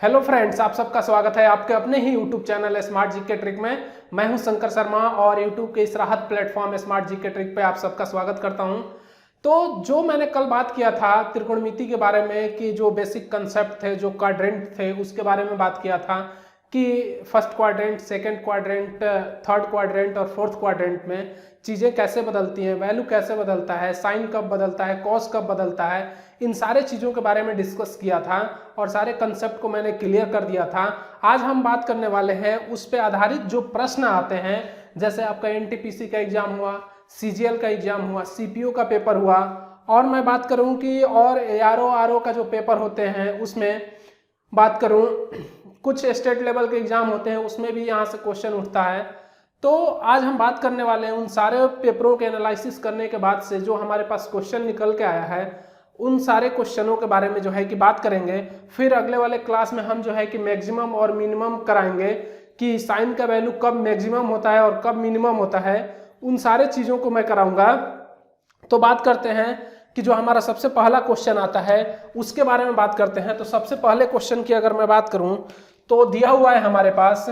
Hello friends, आप सबका स्वागत है आपके अपने ही YouTube channel smart GK trick में। मैं हूं शंकर शर्मा और यूट्यूब के इस राहत प्लेटफॉर्म स्मार्ट जीके ट्रिक पे आप सबका स्वागत करता हूं। तो जो मैंने कल बात किया था त्रिकोणमिति के बारे में कि जो बेसिक कंसेप्ट थे, जो क्वाड्रेंट थे, उसके बारे में बात किया था कि first quadrant, second quadrant, third quadrant और फोर्थ क्वाड्रेंट में चीज़ें कैसे बदलती हैं, वैल्यू कैसे बदलता है, साइन कब बदलता है, कॉस कब बदलता है, इन सारे चीज़ों के बारे में डिस्कस किया था और सारे कंसेप्ट को मैंने क्लियर कर दिया था। आज हम बात करने वाले हैं उस पर आधारित जो प्रश्न आते हैं, जैसे आपका एनटीपीसी का एग्जाम हुआ, सीजीएल का एग्जाम हुआ, सीपीओ का पेपर हुआ, और मैं बात करूं कि और आरओ का जो पेपर होते हैं उसमें बात करूं, कुछ स्टेट लेवल के एग्जाम होते हैं उसमें भी यहाँ से क्वेश्चन उठता है। तो आज हम बात करने वाले हैं उन सारे पेपरों के एनालिसिस करने के बाद से जो हमारे पास क्वेश्चन निकल के आया है, उन सारे क्वेश्चनों के बारे में जो है कि बात करेंगे। फिर अगले वाले क्लास में हम जो है कि मैक्सिमम और मिनिमम कराएंगे कि साइन का वैल्यू कब मैक्सिमम होता है और कब मिनिमम होता है, उन सारे चीज़ों को मैं कराऊंगा। तो बात करते हैं कि जो हमारा सबसे पहला क्वेश्चन आता है उसके बारे में बात करते हैं। तो सबसे पहले क्वेश्चन की अगर मैं बात करूं तो दिया हुआ है हमारे पास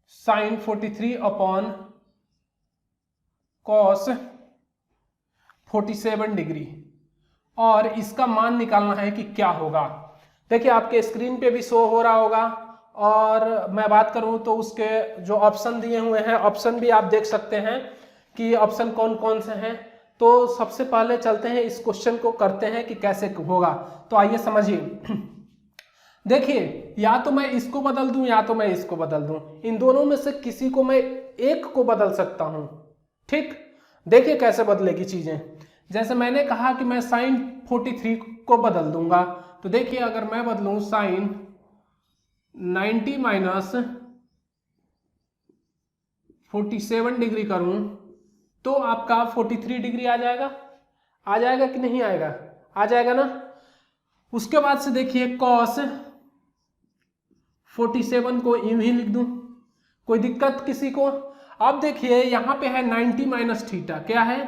साइन 43 अपॉन कॉस 47 डिग्री, और इसका मान निकालना है कि क्या होगा। देखिए आपके स्क्रीन पे भी शो हो रहा होगा, और मैं बात करूं तो उसके जो ऑप्शन दिए हुए हैं, ऑप्शन भी आप देख सकते हैं कि ऑप्शन कौन कौन से हैं। तो सबसे पहले चलते हैं इस क्वेश्चन को करते हैं कि कैसे होगा। तो आइए समझिए। देखिए, या तो मैं इसको बदल दूं या तो मैं इसको बदल दूं, इन दोनों में से किसी को मैं एक को बदल सकता हूं। ठीक, देखिए कैसे बदलेगी चीजें। जैसे मैंने कहा कि मैं साइन 43 को बदल दूंगा, तो देखिए अगर मैं बदलूं साइन 90 माइनस 47 डिग्री करूं तो आपका 43 डिग्री आ जाएगा। आ जाएगा कि नहीं आएगा? आ जाएगा ना। उसके बाद से देखिए कॉस 47 को यूं ही लिख दूं, कोई दिक्कत किसी को? अब देखिए यहाँ पे है 90 माइनस थीटा। क्या है?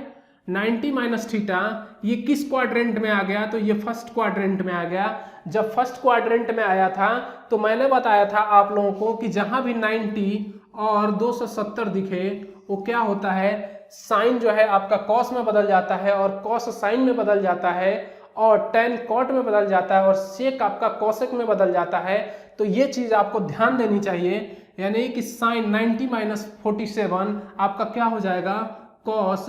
90 माइनस थीटा। ये किस क्वाड्रेंट में आ गया? तो ये फर्स्ट क्वाड्रेंट में आ गया। जब फर्स्ट क्वाड्रेंट में आया था तो मैंने बताया था आप लोगों को कि जहां भी 90 और 270 दिखे वो क्या होता है, साइन जो है आपका कॉस में बदल जाता है और कॉस साइन में बदल जाता है और टेन कॉट में बदल जाता है और सेक आपका कॉसेक में बदल जाता है। तो ये चीज आपको ध्यान देनी चाहिए, यानी कि साइन 90 माइनस 47 आपका क्या हो जाएगा, कॉस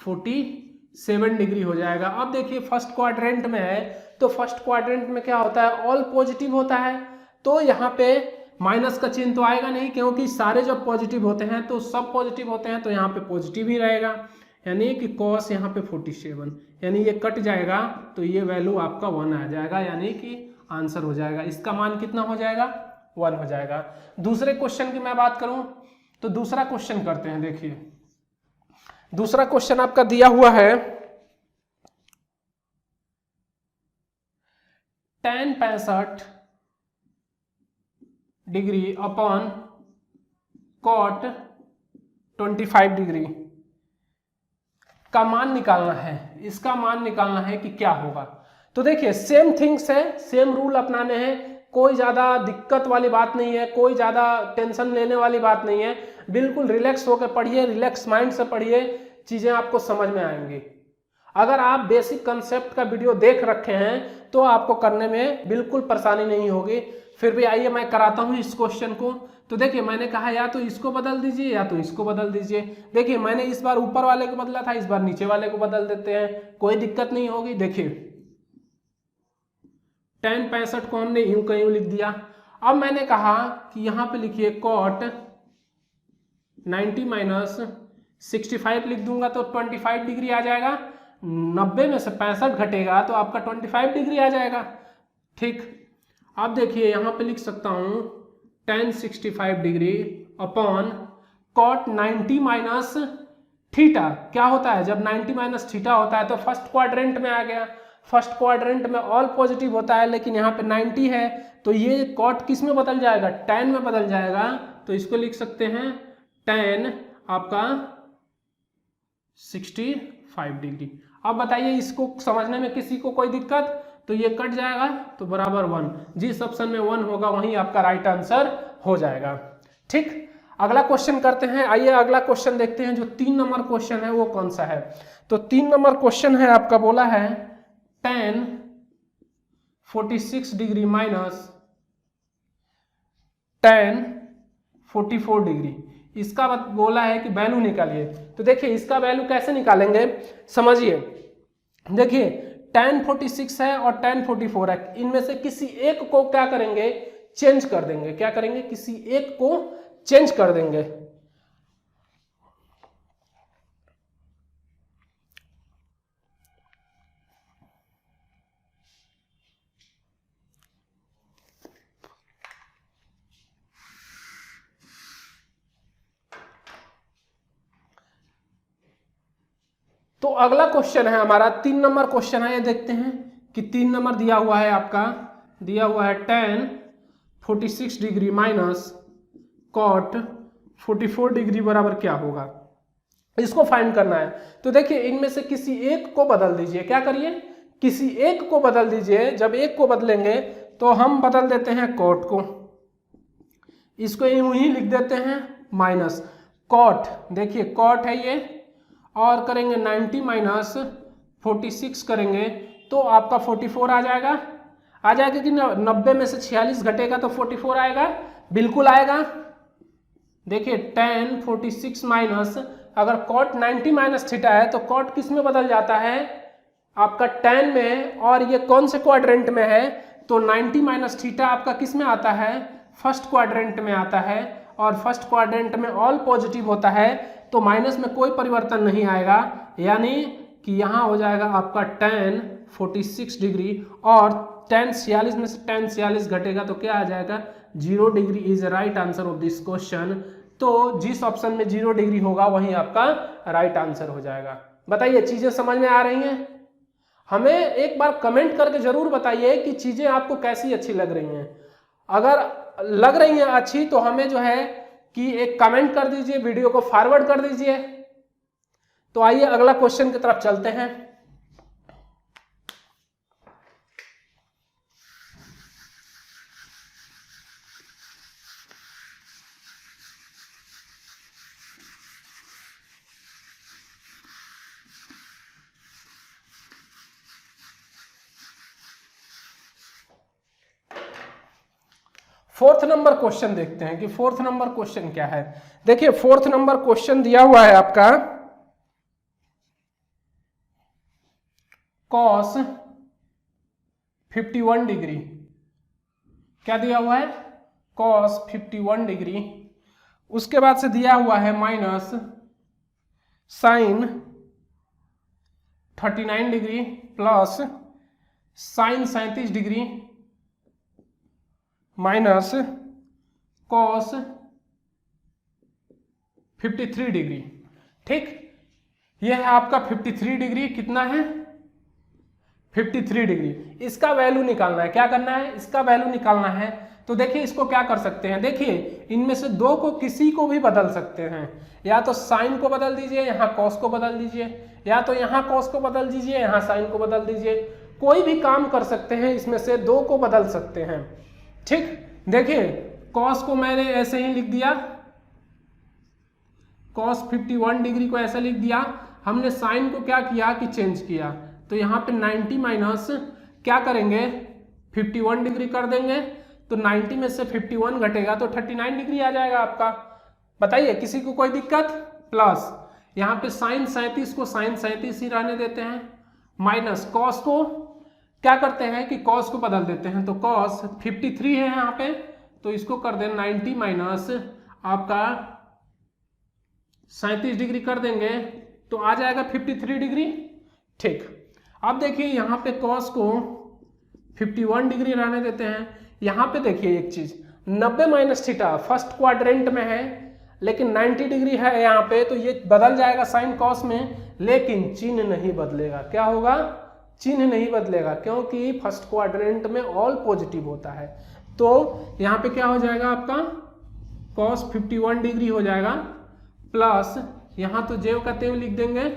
47 डिग्री हो जाएगा। अब देखिए फर्स्ट क्वाड्रेंट में है, तो फर्स्ट क्वाड्रेंट में क्या होता है, ऑल पॉजिटिव होता है। तो यहाँ पे माइनस का चिन्ह तो आएगा नहीं, क्योंकि सारे जब पॉजिटिव होते हैं तो सब पॉजिटिव होते हैं, तो यहाँ पे पॉजिटिव ही रहेगा। यानी कि कॉस यहाँ पे 47, यानी ये कट जाएगा तो ये वैल्यू आपका 1 आ जाएगा, यानी कि आंसर हो जाएगा। इसका मान कितना हो जाएगा? 1 हो जाएगा। दूसरे क्वेश्चन की मैं बात करूं तो दूसरा क्वेश्चन करते हैं। देखिए दूसरा क्वेश्चन आपका दिया हुआ है tan 65 degree upon cot 25 degree का मान निकालना है। इसका मान निकालना है कि क्या होगा। तो देखिए सेम थिंग्स है, सेम रूल अपनाने हैं, कोई ज़्यादा दिक्कत वाली बात नहीं है, कोई ज़्यादा टेंशन लेने वाली बात नहीं है। बिल्कुल रिलैक्स होकर पढ़िए, रिलैक्स माइंड से पढ़िए, चीज़ें आपको समझ में आएंगी। अगर आप बेसिक कंसेप्ट का वीडियो देख रखे हैं तो आपको करने में बिल्कुल परेशानी नहीं होगी। फिर भी आइए मैं कराता हूँ इस क्वेश्चन को। तो देखिए मैंने कहा या तो इसको बदल दीजिए या तो इसको बदल दीजिए। देखिए मैंने इस बार ऊपर वाले को बदला था, इस बार नीचे वाले को बदल देते हैं, कोई दिक्कत नहीं होगी। देखिए tan 65 को हमने यूं का यूं लिख दिया। अब मैंने कहा कि यहाँ पे लिखिए कॉट 90 माइनस 65 लिख दूंगा तो 25 डिग्री आ जाएगा। 90 में से 65 घटेगा तो आपका 25 डिग्री आ जाएगा। ठीक, अब देखिए यहाँ पे लिख सकता हूँ tan 65 degree upon cot 90 minus theta. क्या होता है जब 90 माइनस थीटा होता है तो फर्स्ट क्वाड्रेंट में आ गया। फर्स्ट क्वाड्रेंट में ऑल पॉजिटिव होता है, लेकिन यहाँ पे 90 है तो ये कॉट किस में बदल जाएगा, tan में बदल जाएगा। तो इसको लिख सकते हैं tan आपका 65 डिग्री। अब बताइए इसको समझने में किसी को कोई दिक्कत? तो ये कट जाएगा तो बराबर 1। जिस ऑप्शन में 1 होगा वही आपका राइट आंसर हो जाएगा। ठीक, अगला क्वेश्चन करते हैं। आइए अगला क्वेश्चन देखते हैं। जो 3 नंबर क्वेश्चन है वो कौन सा है? तो 3 नंबर क्वेश्चन है आपका, बोला है tan 46 degree minus tan 44 degree, इसका बोला है कि वैल्यू निकालिए। तो देखिए इसका वैल्यू कैसे निकालेंगे, समझिए। देखिए tan 46 है और tan 44 है, इनमें से किसी एक को क्या करेंगे, चेंज कर देंगे। क्या करेंगे, किसी एक को चेंज कर देंगे। तो अगला क्वेश्चन है हमारा 3 नंबर क्वेश्चन है। ये देखते हैं कि 3 नंबर दिया हुआ है आपका, दिया हुआ है tan 46 degree minus cot 44 degree बराबर क्या होगा, इसको फाइंड करना है। तो देखिए इनमें से किसी एक को बदल दीजिए। क्या करिए, किसी एक को बदल दीजिए। जब एक को बदलेंगे तो हम बदल देते हैं cot को, इसको यूं ही लिख देते हैं माइनस cot। देखिए cot है ये, और करेंगे 90 माइनस 46 करेंगे तो आपका 44 आ जाएगा। आ जाएगा कि 90 में से 46 घटेगा तो 44 आएगा, बिल्कुल आएगा। देखिए tan 46 माइनस, अगर cot 90 माइनस थीटा है तो cot किस में बदल जाता है, आपका tan में, और ये कौन से क्वाड्रेंट में है, तो 90 माइनस थीटा आपका किस में आता है, फर्स्ट क्वाड्रेंट में आता है, और फर्स्ट क्वाड्रेंट में ऑल पॉजिटिव होता है तो माइनस में कोई परिवर्तन नहीं आएगा, यानी कि यहाँ हो जाएगा आपका tan 46 डिग्री, और tan 46 में से tan 46 घटेगा तो क्या आ जाएगा, 0 degree is right answer of this question. तो जिस ऑप्शन में 0 डिग्री होगा वही आपका राइट आंसर हो जाएगा। बताइए चीजें समझ में आ रही हैं? हमें एक बार कमेंट करके जरूर बताइए कि चीजें आपको कैसी अच्छी लग रही हैं। अगर लग रही हैं अच्छी तो हमें जो है कि एक कमेंट कर दीजिए, वीडियो को फॉरवर्ड कर दीजिए। तो आइए अगला क्वेश्चन की तरफ चलते हैं। फोर्थ नंबर क्वेश्चन देखते हैं कि फोर्थ नंबर क्वेश्चन क्या है। देखिए फोर्थ नंबर क्वेश्चन दिया हुआ है आपका cos 51 डिग्री। क्या दिया हुआ है, cos 51 डिग्री। उसके बाद से दिया हुआ है minus sin 39 degree plus sin 37 degree minus cos 53 degree. ठीक, यह है आपका 53 डिग्री। कितना है, 53 डिग्री। इसका वैल्यू निकालना है। क्या करना है, इसका वैल्यू निकालना है। तो देखिए इसको क्या कर सकते हैं, देखिए इनमें से दो को किसी को भी बदल सकते हैं। या तो साइन को बदल दीजिए, यहाँ कॉस को बदल दीजिए, या तो यहाँ कॉस को बदल दीजिए, यहाँ साइन को बदल दीजिए। कोई भी काम कर सकते हैं, इसमें से दो को बदल सकते हैं। ठीक, देखिए कॉस को मैंने ऐसे ही लिख दिया, कॉस 51 डिग्री को ऐसे लिख दिया। हमने साइन को क्या किया कि चेंज किया, तो यहाँ पे 90 माइनस क्या करेंगे 51 डिग्री कर देंगे, तो 90 में से 51 घटेगा तो 39 डिग्री आ जाएगा आपका। बताइए किसी को कोई दिक्कत। प्लस यहाँ पे साइन 37 को साइन 37 ही रहने देते हैं, माइनस कॉस को क्या करते हैं कि कॉस को बदल देते हैं, तो कॉस 53 है यहाँ पे, तो इसको कर दें 90 माइनस आपका 37 डिग्री कर देंगे तो आ जाएगा 53 डिग्री। ठीक, अब देखिए यहाँ पे कॉस को 51 डिग्री रहने देते हैं। यहाँ पे देखिए एक चीज, 90 माइनस थीटा फर्स्ट क्वाड्रेंट में है लेकिन 90 डिग्री है यहाँ पे, तो ये बदल जाएगा साइन कॉस में, लेकिन चिन्ह नहीं बदलेगा। क्या होगा, चिन्ह नहीं बदलेगा, क्योंकि फर्स्ट क्वाड्रेंट में ऑल पॉजिटिव होता है। तो यहाँ पे क्या हो जाएगा आपका कॉस 51 डिग्री हो जाएगा, प्लस यहाँ तो जेव का तेव लिख देंगे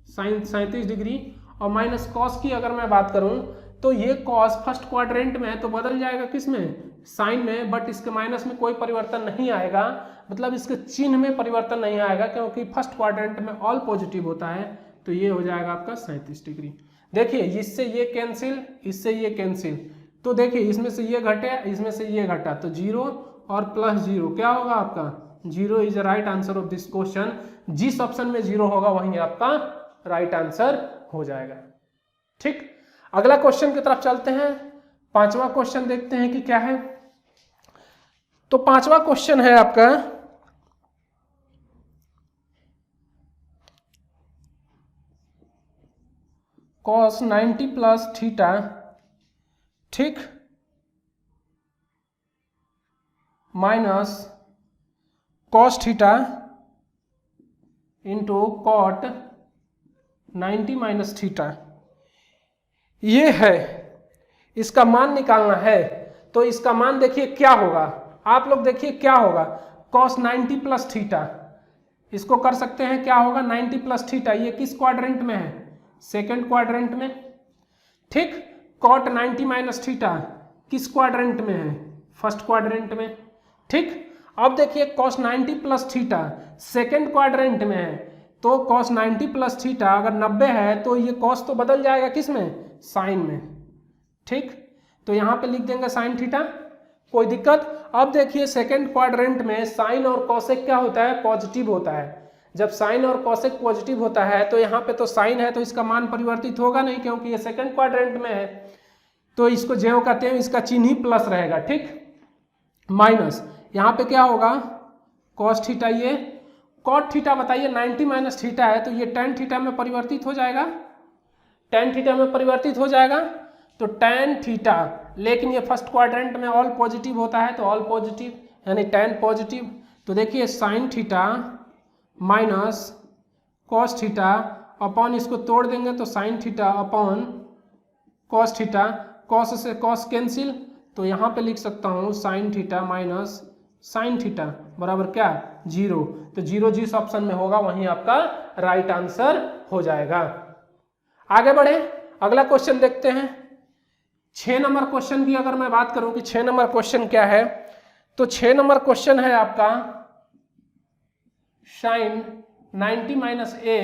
साइन 37 डिग्री, और माइनस कॉस की अगर मैं बात करूँ तो ये कॉस फर्स्ट क्वाड्रेंट में है तो बदल जाएगा किस में, साइन में, बट इसके माइनस में कोई परिवर्तन नहीं आएगा, मतलब इसके चिन्ह में परिवर्तन नहीं आएगा क्योंकि फर्स्ट क्वाड्रेंट में ऑल पॉजिटिव होता है। तो ये हो जाएगा आपका 37 डिग्री। देखिए इससे ये कैंसिल, इससे ये कैंसिल, तो देखिए इसमें से ये घटे, इसमें से ये घटा, तो 0 और प्लस 0 क्या होगा आपका 0 is the right answer of this question. जिस ऑप्शन में 0 होगा वहीं आपका राइट आंसर हो जाएगा। ठीक, अगला क्वेश्चन की तरफ चलते हैं। पांचवा क्वेश्चन देखते हैं कि क्या है। तो पांचवा क्वेश्चन है आपका cos 90 प्लस थीटा, ठीक, minus cos theta into cot 90 minus theta, ये है, इसका मान निकालना है। तो इसका मान देखिए क्या होगा, आप लोग देखिए क्या होगा, cos 90 प्लस थीटा, इसको कर सकते हैं क्या होगा 90 प्लस थीटा, ये किस क्वाड्रेंट में है, सेकंड क्वाड्रेंट में, ठीक। cot 90 माइनस थीटा किस क्वाड्रेंट में है, फर्स्ट क्वाड्रेंट में, ठीक। अब देखिए cos 90 plus theta second quadrant में है, तो cos 90 प्लस थीटा अगर 90 है तो ये cos तो बदल जाएगा किस में, साइन में, ठीक। तो यहाँ पे लिख देंगे साइन थीटा, कोई दिक्कत। अब देखिए सेकंड क्वाड्रेंट में साइन और कॉसेक क्या होता है, पॉजिटिव होता है। जब साइन और कॉसेक पॉजिटिव होता है तो यहाँ पे तो साइन है तो इसका मान परिवर्तित होगा नहीं क्योंकि ये सेकंड क्वाड्रेंट में है, तो इसको ज्यों का त्यों इसका चिन्ह ही प्लस रहेगा, ठीक। माइनस यहाँ पे क्या होगा cos थीटा, ये cot थीटा बताइए 90 माइनस थीटा है तो ये tan थीटा में परिवर्तित हो जाएगा, tan थीटा में परिवर्तित हो जाएगा। तो tan थीटा, लेकिन ये फर्स्ट क्वाड्रेंट में ऑल पॉजिटिव होता है तो ऑल पॉजिटिव यानी tan पॉजिटिव। तो देखिए sine theta minus cos theta upon, इसको तोड़ देंगे तो sine theta upon cos theta, cos से cos कैंसिल, तो यहाँ पे लिख सकता हूँ sine theta minus sine theta बराबर क्या 0। तो 0 जिस ऑप्शन में होगा वहीं आपका राइट आंसर हो जाएगा। आगे बढ़े, अगला क्वेश्चन देखते हैं। 6 नंबर क्वेश्चन की अगर मैं बात करूं कि 6 नंबर क्वेश्चन क्या है, तो 6 नंबर क्वेश्चन है आपका साइन 90 माइनस ए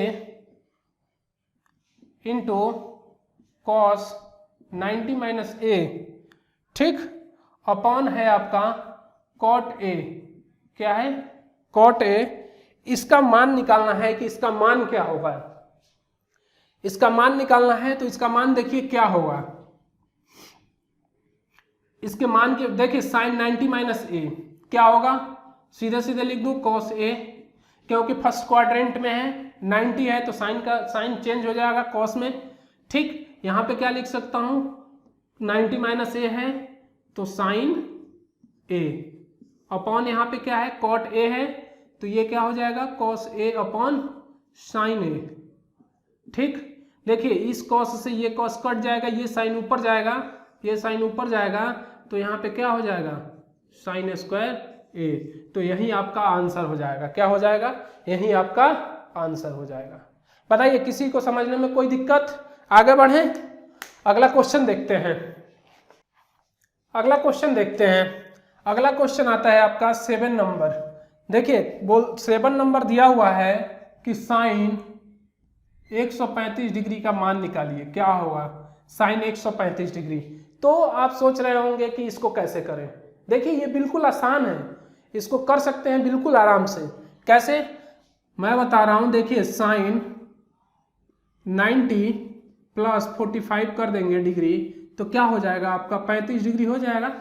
इंटू कॉस 90 माइनस ए, ठीक, अपॉन है आपका कॉट ए, क्या है कॉट ए। इसका मान निकालना है कि इसका मान क्या होगा, इसका मान निकालना है तो इसका मान देखिए क्या होगा, इसके मान के देखिए साइन 90 माइनस ए क्या होगा, सीधे सीधे लिख दूं cos ए, क्योंकि फर्स्ट क्वाड्रेंट में है 90 है तो साइन का साइन चेंज हो जाएगा cos में, ठीक। यहाँ पे क्या लिख सकता हूँ 90 माइनस ए है तो साइन ए, अपॉन यहाँ पे क्या है cot ए है तो ये क्या हो जाएगा cos ए अपॉन साइन ए, ठीक। देखिए इस cos से ये cos कट जाएगा, ये साइन ऊपर जाएगा, ये साइन ऊपर जाएगा, तो यहाँ पे क्या हो जाएगा साइन स्क्वायर ए। तो यही आपका आंसर हो जाएगा, क्या हो जाएगा, यही आपका आंसर हो जाएगा। बताइए किसी को समझने में कोई दिक्कत? आगे बढ़ें, अगला क्वेश्चन देखते हैं। अगला क्वेश्चन देखते हैं, अगला क्वेश्चन आता है आपका 7 नंबर। देखिए 7 नंबर दिया हुआ है कि साइन 135 डिग्री का मान निकालिए, क्या होगा साइन 135 डिग्री। तो आप सोच रहे होंगे कि इसको कैसे करें। देखिए ये बिल्कुल आसान है, इसको कर सकते हैं बिल्कुल आराम से। कैसे मैं बता रहा हूं, देखिए साइन 90 प्लस 45 कर देंगे डिग्री तो क्या हो जाएगा आपका 35 डिग्री हो जाएगा,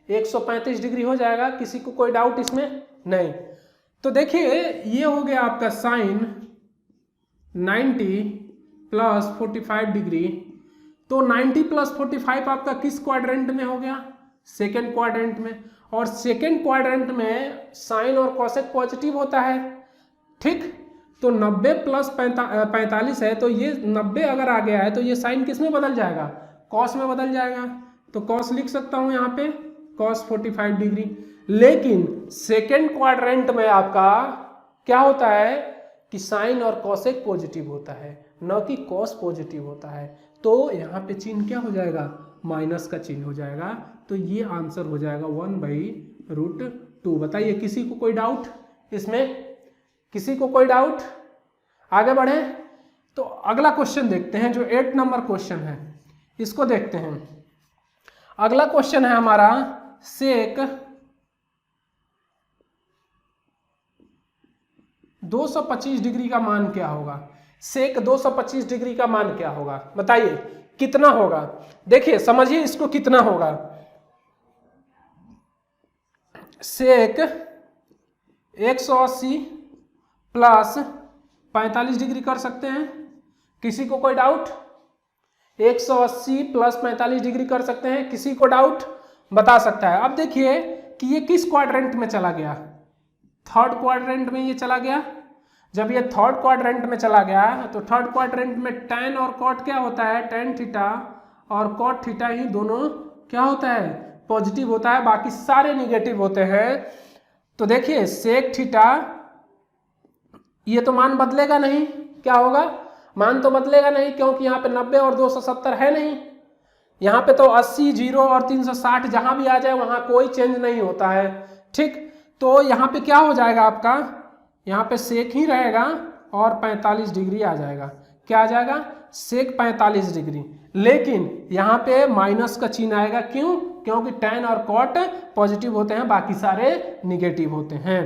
135 डिग्री हो जाएगा। किसी को कोई डाउट इसमें नहीं। तो देखिए ये हो गया आपका साइन 90 प्लस 45 डिग्री। तो 90 प्लस 45 आपका किस क्वाड्रेंट में हो गया, सेकेंड क्वाड्रेंट में। और सेकेंड क्वाड्रेंट में साइन और कोसेक पॉजिटिव होता है, ठीक। तो 90 प्लस 45 है तो ये 90 अगर आ गया है तो ये साइन किस में बदल जाएगा, कॉस में बदल जाएगा। तो कॉस लिख सकता हूं यहाँ पे कॉस 45 डिग्री। लेकिन सेकेंड क्वाड्रेंट में आपका क्या होता है कि साइन और कोसेक पॉजिटिव होता है, न कि कॉस पॉजिटिव होता है। तो यहाँ पे चिन्ह क्या हो जाएगा, माइनस का चिन्ह हो जाएगा। तो ये आंसर हो जाएगा 1/√2। बताइए किसी को कोई डाउट इसमें, किसी को कोई डाउट? आगे बढ़े तो अगला क्वेश्चन देखते हैं, जो 8 नंबर क्वेश्चन है इसको देखते हैं। अगला क्वेश्चन है हमारा सेक 225 डिग्री का मान क्या होगा। सेक 225 डिग्री का मान क्या होगा, बताइए कितना होगा। देखिए समझिए इसको, कितना होगा। सेक 180 प्लस 45 डिग्री कर सकते हैं, किसी को कोई डाउट? 180 प्लस 45 डिग्री कर सकते हैं, किसी को डाउट बता सकता है। अब देखिए कि ये किस क्वाड्रेंट में चला गया, थर्ड क्वाड्रेंट में ये चला गया। जब ये थर्ड क्वाड्रेंट में चला गया तो थर्ड क्वाड्रेंट में tan और cot क्या होता है, tan थीटा और cot थीटा ही दोनों क्या होता है, पॉजिटिव होता है, बाकी सारे निगेटिव होते हैं। तो देखिए सेक थीटा, ये तो मान बदलेगा नहीं, क्या होगा, मान तो बदलेगा नहीं, क्योंकि यहाँ पे 90 और 270 है नहीं। यहाँ पे तो 80, 0 और 360 जहां भी आ जाए वहां कोई चेंज नहीं होता है। ठीक, तो यहाँ पे क्या हो जाएगा आपका, यहाँ पे सेक ही रहेगा और 45 डिग्री आ जाएगा। क्या आ जाएगा, सेक 45 डिग्री। लेकिन यहाँ पे माइनस का चिन्ह आएगा, क्यों, क्योंकि tan और cot पॉजिटिव होते हैं, बाकी सारे निगेटिव होते हैं।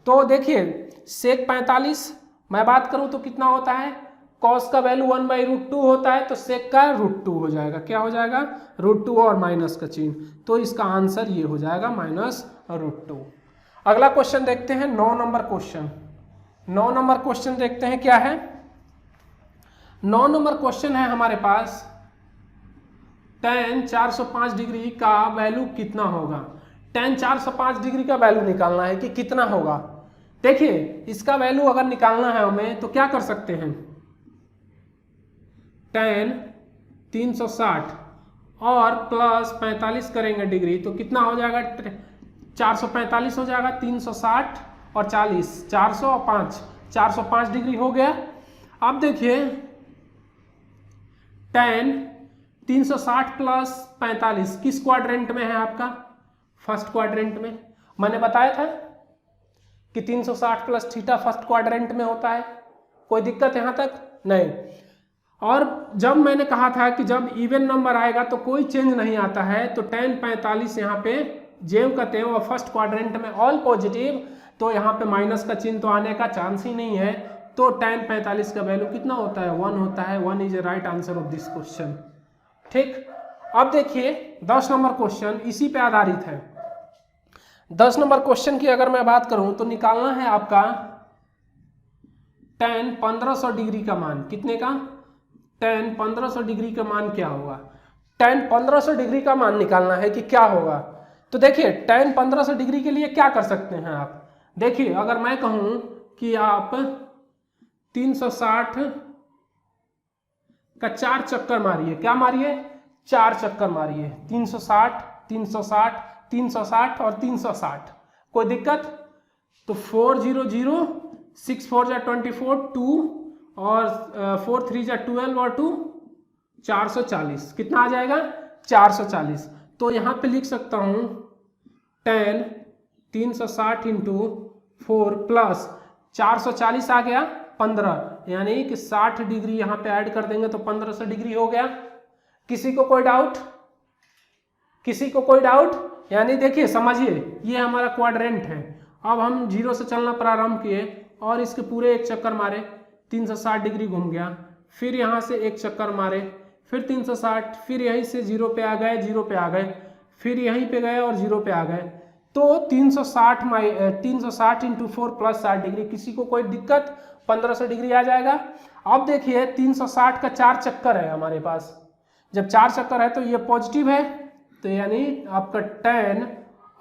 तो देखिए सेक 45 मैं बात करूं तो कितना होता है, cos का वैल्यू 1/√2 होता है, तो सेक का √2 हो जाएगा। क्या हो जाएगा, √2 और माइनस का चिन्ह, तो इसका आंसर ये हो जाएगा -√2। अगला क्वेश्चन देखते हैं 9 नंबर क्वेश्चन। 9 नंबर क्वेश्चन देखते हैं क्या है। 9 नंबर क्वेश्चन है हमारे पास, tan 405 डिग्री का वैल्यू कितना होगा। tan 405 डिग्री का वैल्यू निकालना है कि कितना होगा। देखिए इसका वैल्यू अगर निकालना है हमें तो क्या कर सकते हैं, tan 360 और प्लस 45 करेंगे डिग्री तो कितना हो जाएगा, 445 हो जाएगा। 360 और 40, 405, 405 डिग्री हो गया। अब देखिए tan 360 प्लस 45 किस क्वाड्रेंट में है आपका, फर्स्ट क्वाड्रेंट में। मैंने बताया था कि 360 प्लस थीटा फर्स्ट क्वाड्रेंट में होता है, कोई दिक्कत यहाँ तक नहीं। और जब मैंने कहा था कि जब इवन नंबर आएगा तो कोई चेंज नहीं आता है, तो tan 45 यहाँ पे जेव का तेव और फर्स्ट क्वाड्रेंट में ऑल पॉजिटिव, तो यहाँ पे माइनस का चिन्ह तो आने का चांस ही नहीं है। तो tan 45 का वैल्यू कितना होता है, 1 होता है। 1 is a right answer of this question. ठीक, अब देखिए 10 नंबर क्वेश्चन इसी पे आधारित है। 10 नंबर क्वेश्चन की अगर मैं बात करूं तो निकालना है आपका tan 1500 डिग्री का मान, कितने का, tan 1500 डिग्री का मान क्या होगा। tan 1500 डिग्री का मान निकालना है कि क्या होगा। तो देखिए tan 1500 डिग्री के लिए क्या कर सकते हैं आप। देखिए अगर मैं कहूं कि आप 360 का 4 चक्कर मारिए, क्या मारिए, 4 चक्कर मारिए, 360, 360, 360 और 360, कोई दिक्कत। तो 400, 6 4 जा 24, 2 और 4 3 जा 12 और 2 440, कितना आ जाएगा, 440। तो यहाँ पे लिख सकता हूँ tan 360 इंटू 4 प्लस 440 आ गया 15, यानी कि 60 डिग्री यहाँ पे ऐड कर देंगे तो 1500 डिग्री हो गया। किसी को कोई डाउट, किसी को कोई डाउट। यानी देखिए समझिए ये हमारा क्वाड्रेंट है। अब हम 0 से चलना प्रारंभ किए और इसके पूरे एक चक्कर मारे, 360 डिग्री घूम गया, फिर यहाँ से एक चक्कर मारे, फिर 360, फिर यहीं से 0 पे आ गए, 0 पे आ गए, फिर यहीं पे गए और 0 पे आ गए। तो 360 इंटू 4 प्लस 60 डिग्री, किसी को कोई दिक्कत, 1500 डिग्री आ जाएगा। अब देखिए 360 का 4 चक्कर है हमारे पास, जब 4 चक्कर है तो ये पॉजिटिव है, तो यानी आपका tan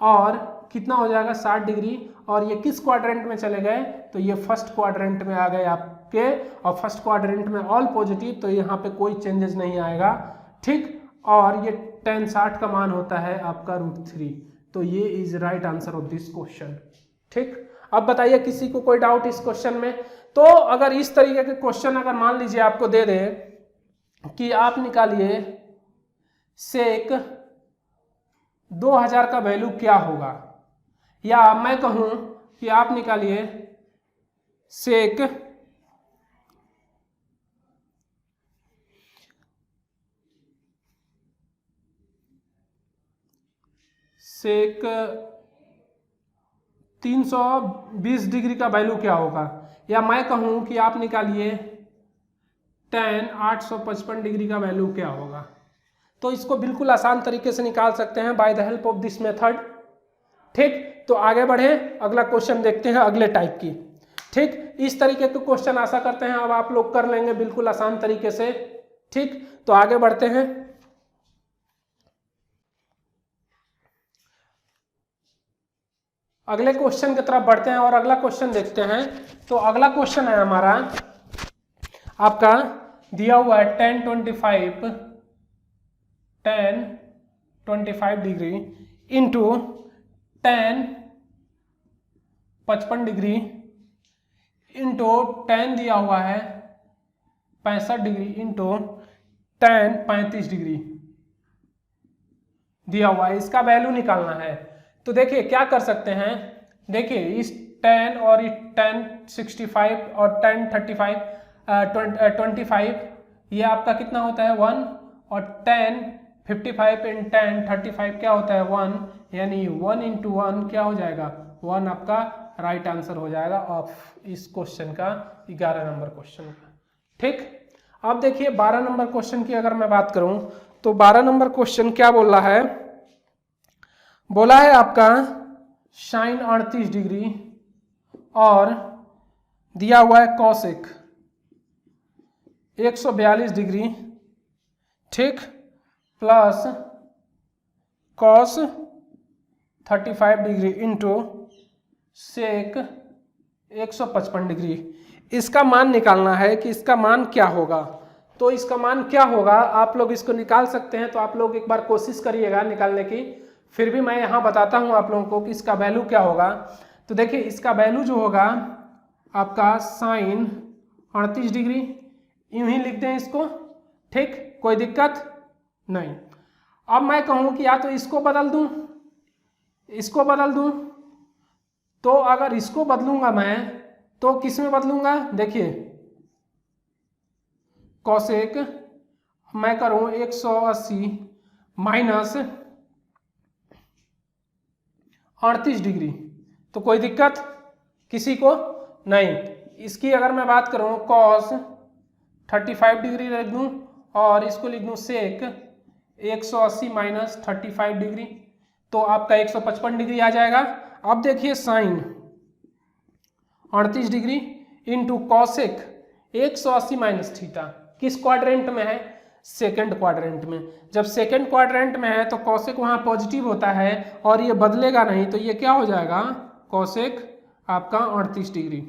और कितना हो जाएगा 60 डिग्री, और ये किस क्वाड्रेंट में चले गए, तो ये फर्स्ट क्वाड्रेंट में आ गए आपके, और फर्स्ट क्वाड्रेंट में ऑल पॉजिटिव, तो यहाँ पे कोई चेंजेस नहीं आएगा। ठीक, और ये tan 60 का मान होता है आपका √3, तो ये is right answer of this question. ठीक, अब बताइए किसी को कोई डाउट इस क्वेश्चन में। तो अगर इस तरीके के क्वेश्चन अगर मान लीजिए आपको दे दे कि आप निकालिए सेक 2000 का वैल्यू क्या होगा, या मैं कहूं कि आप निकालिए सेक 320 डिग्री का वैल्यू क्या होगा, या मैं कहूं कि आप निकालिए tan 855 डिग्री का वैल्यू क्या होगा। तो इसको बिल्कुल आसान तरीके से निकाल सकते हैं by the help of this method. ठीक, तो आगे बढ़े, अगला क्वेश्चन देखते हैं अगले टाइप की। ठीक, इस तरीके के क्वेश्चन आशा करते हैं अब आप लोग कर लेंगे बिल्कुल आसान तरीके से। ठीक, तो आगे बढ़ते हैं। अगले क्वेश्चन की तरफ बढ़ते हैं और अगला क्वेश्चन देखते हैं। तो अगला क्वेश्चन है हमारा आपका दिया हुआ है tan 25 degree into tan 55 degree into tan दिया हुआ है 65 डिग्री इंटू tan 35 डिग्री दिया हुआ है। इसका वैल्यू निकालना है। तो देखिए क्या कर सकते हैं, देखिए इस tan और tan 65 और tan 25 ये आपका कितना होता है 1, और tan 55 एंड tan 35 क्या होता है 1, यानी 1 इंटू 1 क्या हो जाएगा 1, आपका राइट आंसर हो जाएगा ऑफ इस क्वेश्चन का 11 नंबर क्वेश्चन का। ठीक, अब देखिए 12 नंबर क्वेश्चन की अगर मैं बात करूं तो 12 नंबर क्वेश्चन क्या बोल रहा है, बोला है आपका sin 38 डिग्री और दिया हुआ है cosec 142 डिग्री, ठीक, plus cos 35 degree into sec 155 degree. इसका मान निकालना है कि इसका मान क्या होगा। तो इसका मान क्या होगा आप लोग इसको निकाल सकते हैं, तो आप लोग एक बार कोशिश करिएगा निकालने की, फिर भी मैं यहाँ बताता हूँ आप लोगों को कि इसका वैल्यू क्या होगा। तो देखिए इसका वैल्यू जो होगा आपका sin 38 डिग्री, यूं ही लिखते हैं इसको। ठीक, कोई दिक्कत नहीं। अब मैं कहूँ कि या तो इसको बदल दूं, इसको बदल दूं, तो अगर इसको बदलूंगा मैं तो किस में बदलूंगा, देखिए cosec मैं करूं 180 माइनस 38 डिग्री, तो कोई दिक्कत किसी को नहीं। इसकी अगर मैं बात करूं cos 35 डिग्री लिख दूं और इसको लिख दूं sec 180 माइनस 35 डिग्री, तो आपका 155 डिग्री आ जाएगा। अब देखिए sin 38 degree into cosec 180 minus theta किस क्वाड्रेंट में है, सेकंड क्वाड्रेंट में। जब सेकंड क्वाड्रेंट में है तो cosec वहां पॉजिटिव होता है और ये बदलेगा नहीं, तो ये क्या हो जाएगा cosec आपका 38 डिग्री,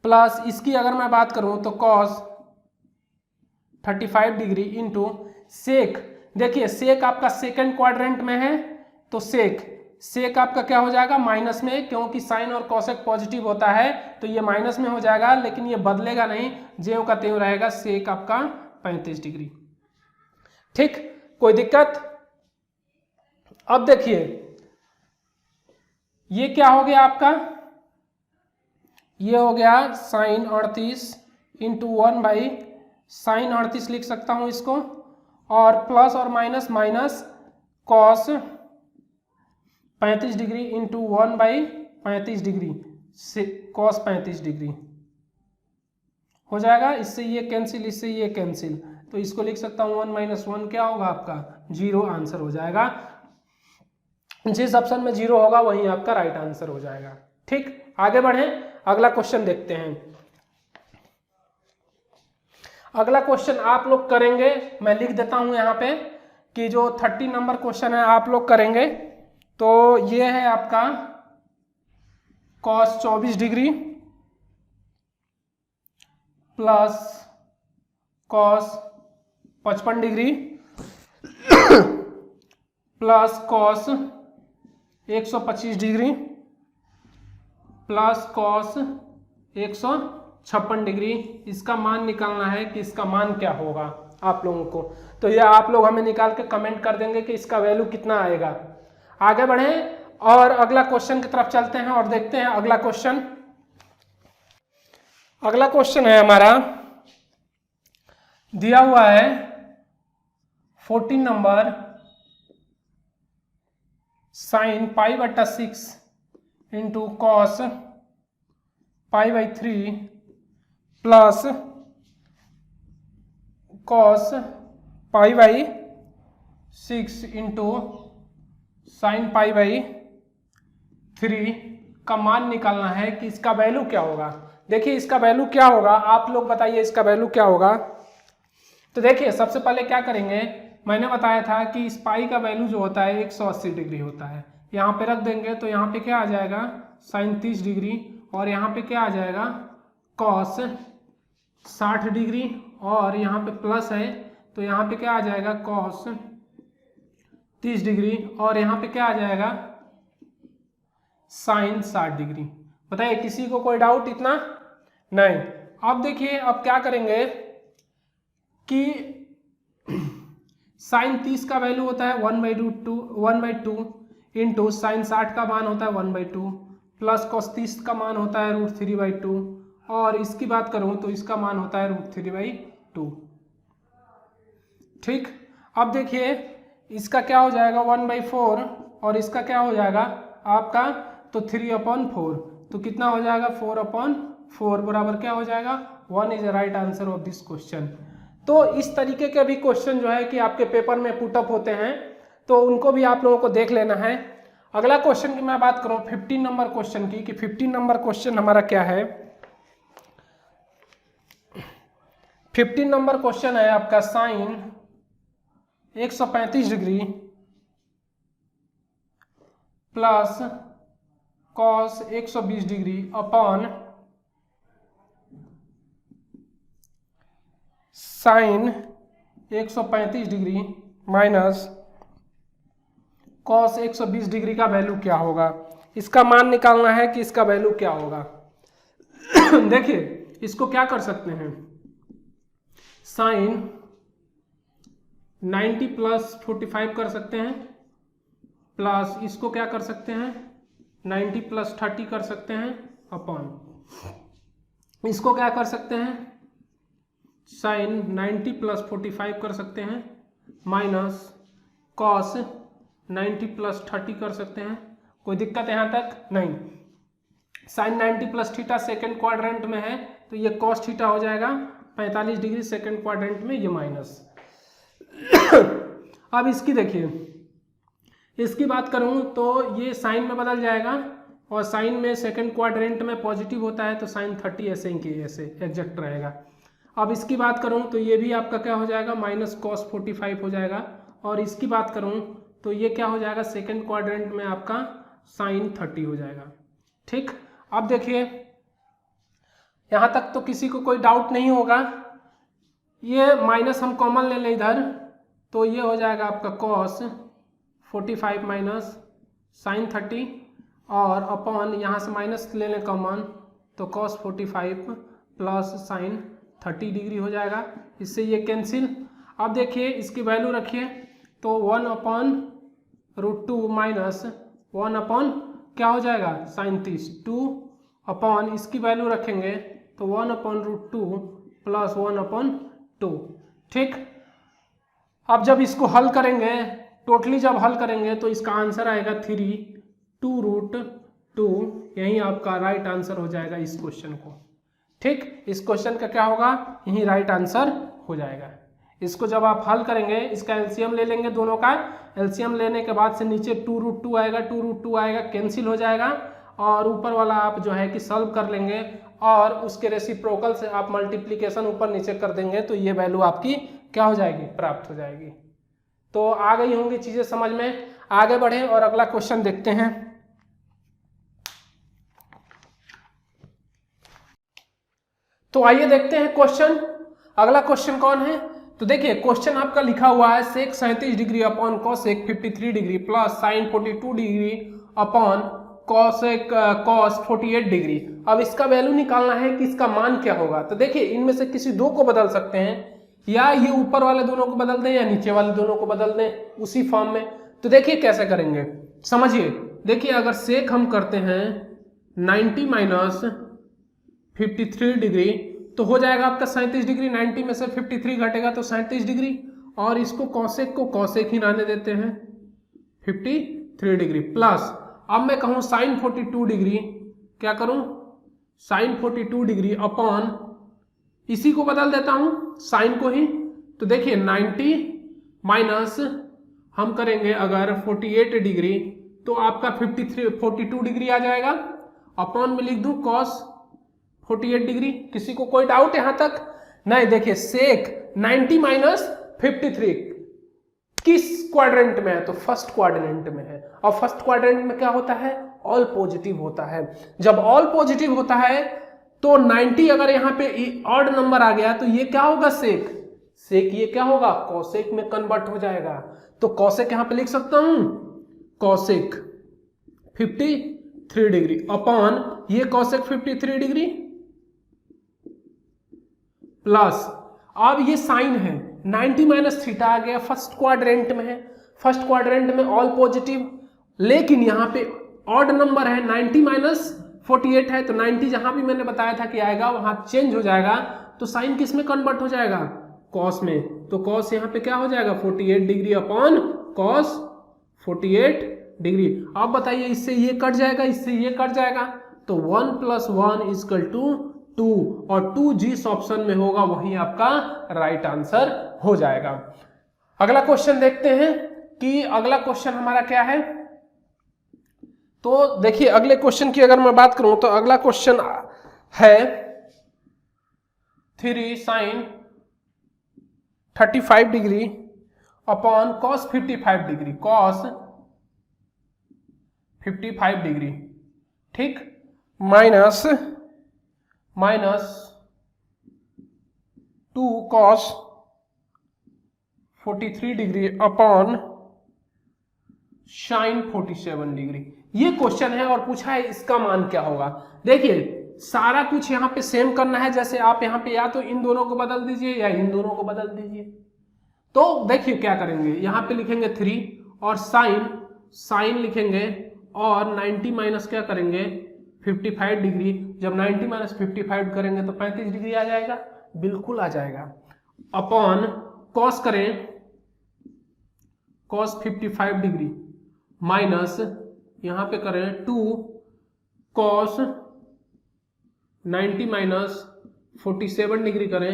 प्लस इसकी अगर मैं बात करूं तो cos 35 डिग्री इंटू sec, देखिए sec आपका सेकंड क्वाड्रेंट में है तो sec आपका क्या हो जाएगा माइनस में, क्योंकि साइन और cosec पॉजिटिव होता है तो ये माइनस में हो जाएगा, लेकिन ये बदलेगा नहीं, ज्यों का त्यों रहेगा sec आपका 35 डिग्री। ठीक, कोई दिक्कत। अब देखिए ये क्या हो गया आपका, ये हो गया sin 38 इंटू 1 बाई sin 38 लिख सकता हूं इसको, और प्लस और minus minus cos 35 degree into 1 by 35 degree cos 35 degree हो जाएगा। इससे ये कैंसिल, इससे ये कैंसिल, तो इसको लिख सकता हूँ 1 माइनस 1 क्या होगा आपका 0 आंसर हो जाएगा। जिस ऑप्शन में 0 होगा वही आपका राइट आंसर हो जाएगा। ठीक, आगे बढ़े, अगला क्वेश्चन देखते हैं। अगला क्वेश्चन आप लोग करेंगे, मैं लिख देता हूं यहाँ पे कि जो 30 नंबर क्वेश्चन है आप लोग करेंगे। तो ये है आपका cos 24 degree plus cos 55 degree plus cos 125 degree plus cos 56 degree. इसका मान निकालना है कि इसका मान क्या होगा आप लोगों को। तो ये आप लोग हमें निकाल के कमेंट कर देंगे कि इसका वैल्यू कितना आएगा। आगे बढ़ें और अगला क्वेश्चन की तरफ चलते हैं और देखते हैं अगला क्वेश्चन। अगला क्वेश्चन है हमारा, दिया हुआ है 14 number, sine π/6 into cos π/3 plus cos π/6 into sine π/3 का मान निकालना है कि इसका वैल्यू क्या होगा। देखिए इसका वैल्यू क्या होगा, आप लोग बताइए इसका वैल्यू क्या होगा। तो देखिए सबसे पहले क्या करेंगे, मैंने बताया था कि इस पाई का वैल्यू जो होता है 180 डिग्री होता है। यहाँ पे रख देंगे तो यहाँ पे क्या आ जाएगा साइन 30 डिग्री और यहाँ पे क्या आ जाएगा कॉस 60 डिग्री और यहाँ पे प्लस है तो यहाँ पे क्या आ जाएगा कॉस 30 डिग्री और यहाँ पे क्या आ जाएगा साइन 60 डिग्री। बताइए किसी को कोई डाउट इतना नहीं। अब देखिए अब क्या करेंगे कि साइन 30 का वैल्यू होता है 1/2 इंटू साइन 60 का मान होता है 1/2 प्लस कॉस 30 का मान होता है √3/2 और इसकी बात करूं तो इसका मान होता है √3/2। ठीक, अब देखिए इसका क्या हो जाएगा 1/4 और इसका क्या हो जाएगा आपका तो 3/4 तो कितना हो जाएगा 4/4 बराबर क्या हो जाएगा 1 is the right answer of this question. तो इस तरीके के भी क्वेश्चन जो है कि आपके पेपर में पुटअप होते हैं तो उनको भी आप लोगों को देख लेना है। अगला क्वेश्चन की मैं बात करूं 15 नंबर क्वेश्चन की कि 15 नंबर क्वेश्चन हमारा क्या है। 15 नंबर क्वेश्चन है आपका sine 135 degree plus cos 120 degree upon sine 135 degree minus cos 120 degree का वैल्यू क्या होगा। इसका मान निकालना है कि इसका वैल्यू क्या होगा। देखिए इसको क्या कर सकते हैं साइन 90 प्लस 45 कर सकते हैं प्लस इसको क्या कर सकते हैं 90 प्लस 30 कर सकते हैं अपॉन इसको क्या कर सकते हैं साइन 90 प्लस 45 कर सकते हैं माइनस कॉस 90 प्लस 30 कर सकते हैं। कोई दिक्कत यहाँ तक नहीं। Sine 90 plus theta second quadrant में है तो ये कॉस थीटा हो जाएगा 45 डिग्री सेकेंड क्वाड्रेंट में, ये माइनस। अब इसकी देखिए इसकी बात करूं तो ये साइन में बदल जाएगा और साइन में सेकंड क्वाड्रेंट में पॉजिटिव होता है तो साइन 30 ऐसे ही ऐसे एग्जैक्ट रहेगा। अब इसकी बात करूं तो ये भी आपका क्या हो जाएगा माइनस कॉस 45 हो जाएगा और इसकी बात करूं तो ये क्या हो जाएगा सेकंड क्वाड्रेंट में आपका साइन 30 हो जाएगा। ठीक, अब देखिए यहाँ तक तो किसी को कोई डाउट नहीं होगा। ये माइनस हम कॉमन ले लें इधर तो ये हो जाएगा आपका कॉस 45 माइनस साइन 30 और अपॉन यहाँ से माइनस ले लें कॉमन तो कॉस 45 प्लस साइन 30 डिग्री हो जाएगा। इससे ये कैंसिल। अब देखिए इसकी वैल्यू रखिए तो 1/√2 माइनस 1 क्या हो जाएगा साइन 30 2 अपॉन इसकी वैल्यू रखेंगे तो 1/√2 प्लस 1/2। ठीक, अब जब इसको हल करेंगे टोटली जब हल करेंगे तो इसका आंसर आएगा 3/2√2। यही आपका राइट आंसर हो जाएगा इस क्वेश्चन को। ठीक, इस क्वेश्चन का क्या होगा यही राइट आंसर हो जाएगा। इसको जब आप हल करेंगे इसका एलसीएम ले लेंगे, दोनों का एलसीएम लेने के बाद से नीचे 2√2 आएगा, 2√2 आएगा कैंसिल हो जाएगा और ऊपर वाला आप जो है कि सॉल्व कर लेंगे और उसके रेसिप्रोकल से आप मल्टीप्लिकेशन ऊपर नीचे कर देंगे तो ये वैल्यू आपकी क्या हो जाएगी प्राप्त हो जाएगी। तो आ गई होंगी चीजें समझ में। आगे बढ़े और अगला क्वेश्चन देखते हैं। तो आइए देखते हैं क्वेश्चन। अगला क्वेश्चन कौन है तो देखिए क्वेश्चन आपका लिखा हुआ है सेक 37 degree upon cosec 53 degree plus sign 42 degree upon cosec cos 48 degree. अब इसका वैल्यू निकालना है कि इसका मान क्या होगा। तो देखिए इनमें से किसी दो को बदल सकते हैं, या ये ऊपर वाले दोनों को बदल दें या नीचे वाले दोनों को बदल दें उसी फॉर्म में। तो देखिए कैसे करेंगे, समझिए। देखिए अगर सेक हम करते हैं 90 माइनस 53 डिग्री तो हो जाएगा आपका 37 डिग्री। 90 में से 53 घटेगा तो 37 डिग्री, और इसको कॉसेक को कॉसेक ही रहने देते हैं 53 डिग्री प्लस, अब मैं कहूं साइन 42 डिग्री, क्या करूं साइन 42 डिग्री अपॉन, इसी को बदल देता हूं साइन को ही। तो देखिए 90 माइनस हम करेंगे अगर 48 डिग्री तो आपका 42 डिग्री आ जाएगा, अपॉन में लिख दूं कॉस 48 डिग्री। किसी को कोई डाउट यहां तक? नहीं। देखिए सेक 90 माइनस 53 किस क्वाड्रेंट में है? तो फर्स्ट क्वाड्रेंट में है, और फर्स्ट क्वाड्रेंट में क्या होता है? ऑल पॉजिटिव होता है। जब ऑल पॉजिटिव होता है तो 90 अगर यहाँ पे ऑड नंबर आ गया तो ये क्या होगा? सेक। सेक ये क्या होगा? कॉसेक में कन्वर्ट हो जाएगा। तो कॉसेक यहां पे लिख सकता हूं कॉसेक 53 डिग्री अपॉन ये कॉसेक 53 डिग्री प्लस, अब ये साइन है 90 माइनस थीटा आ गया, फर्स्ट क्वाड्रेंट में है। फर्स्ट क्वाड्रेंट में ऑल पॉजिटिव, लेकिन यहाँ पे ऑड नंबर है 90 माइनस 48 है, तो 90 जहां भी मैंने बताया था कि आएगा वहां चेंज हो जाएगा, तो साइन किस में कन्वर्ट हो जाएगा? कॉस में। तो कॉस यहाँ पे क्या हो जाएगा? 48 डिग्री अपॉन कॉस 48 डिग्री। अब बताइए इससे ये कट जाएगा, इससे ये कट जाएगा, तो 1 + 1 = 2, और 2 जिस ऑप्शन में होगा वही आपका राइट आंसर हो जाएगा। अगला क्वेश्चन देखते हैं कि अगला क्वेश्चन हमारा क्या है। तो देखिए अगले क्वेश्चन की अगर मैं बात करूं तो अगला क्वेश्चन है 3 sin 35 degree upon cos 55 degree, cos 55 degree, ठीक, minus 2 cos 43 degree upon sin 47 degree. ये क्वेश्चन है और पूछा है इसका मान क्या होगा। देखिए सारा कुछ यहाँ पे सेम करना है, जैसे आप यहाँ पे या तो इन दोनों को बदल दीजिए या इन दोनों को बदल दीजिए। तो देखिए क्या करेंगे, यहाँ पे लिखेंगे 3 और साइन लिखेंगे, और 90 माइनस क्या करेंगे 55 डिग्री। जब 90 माइनस 55 करेंगे तो 35 डिग्री आ जाएगा, बिल्कुल आ जाएगा। अपॉन कॉस करें cos 55 डिग्री माइनस यहाँ पे करें 2 cos 90 माइनस 47 डिग्री करें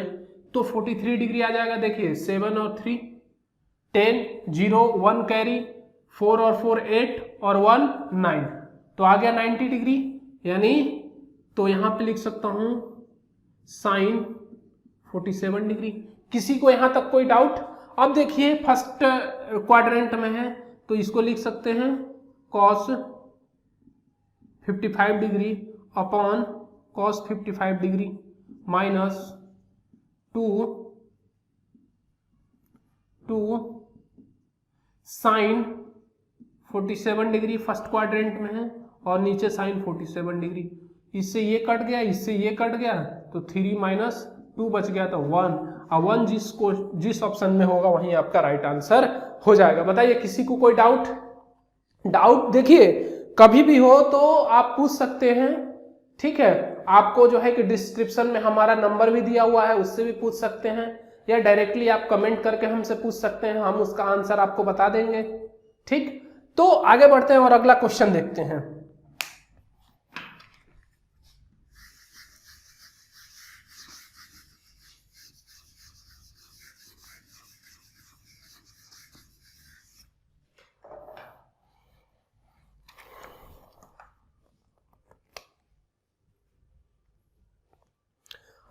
तो 43 डिग्री आ जाएगा। देखिए 7 और 3 10, 0 1 कैरी, 4 और 4 8 और 1 9, तो आ गया 90 डिग्री। यानी तो यहाँ पे लिख सकता हूं साइन 47 डिग्री। किसी को यहां तक कोई डाउट? अब देखिए फर्स्ट क्वाड्रेंट में है तो इसको लिख सकते हैं cos 55 degree upon cos 55 degree minus 2 sine 47 degree first quadrant में है, और नीचे साइन 47 डिग्री। इससे ये कट गया, इससे ये कट गया, तो 3 माइनस 2 बच गया तो 1। अब 1 जिस ऑप्शन में होगा वहीं आपका राइट आंसर हो जाएगा। बताइए किसी को कोई डाउट? देखिए कभी भी हो तो आप पूछ सकते हैं, ठीक है। आपको जो है कि डिस्क्रिप्शन में हमारा नंबर भी दिया हुआ है, उससे भी पूछ सकते हैं, या डायरेक्टली आप कमेंट करके हमसे पूछ सकते हैं, हम उसका आंसर आपको बता देंगे, ठीक। तो आगे बढ़ते हैं और अगला क्वेश्चन देखते हैं।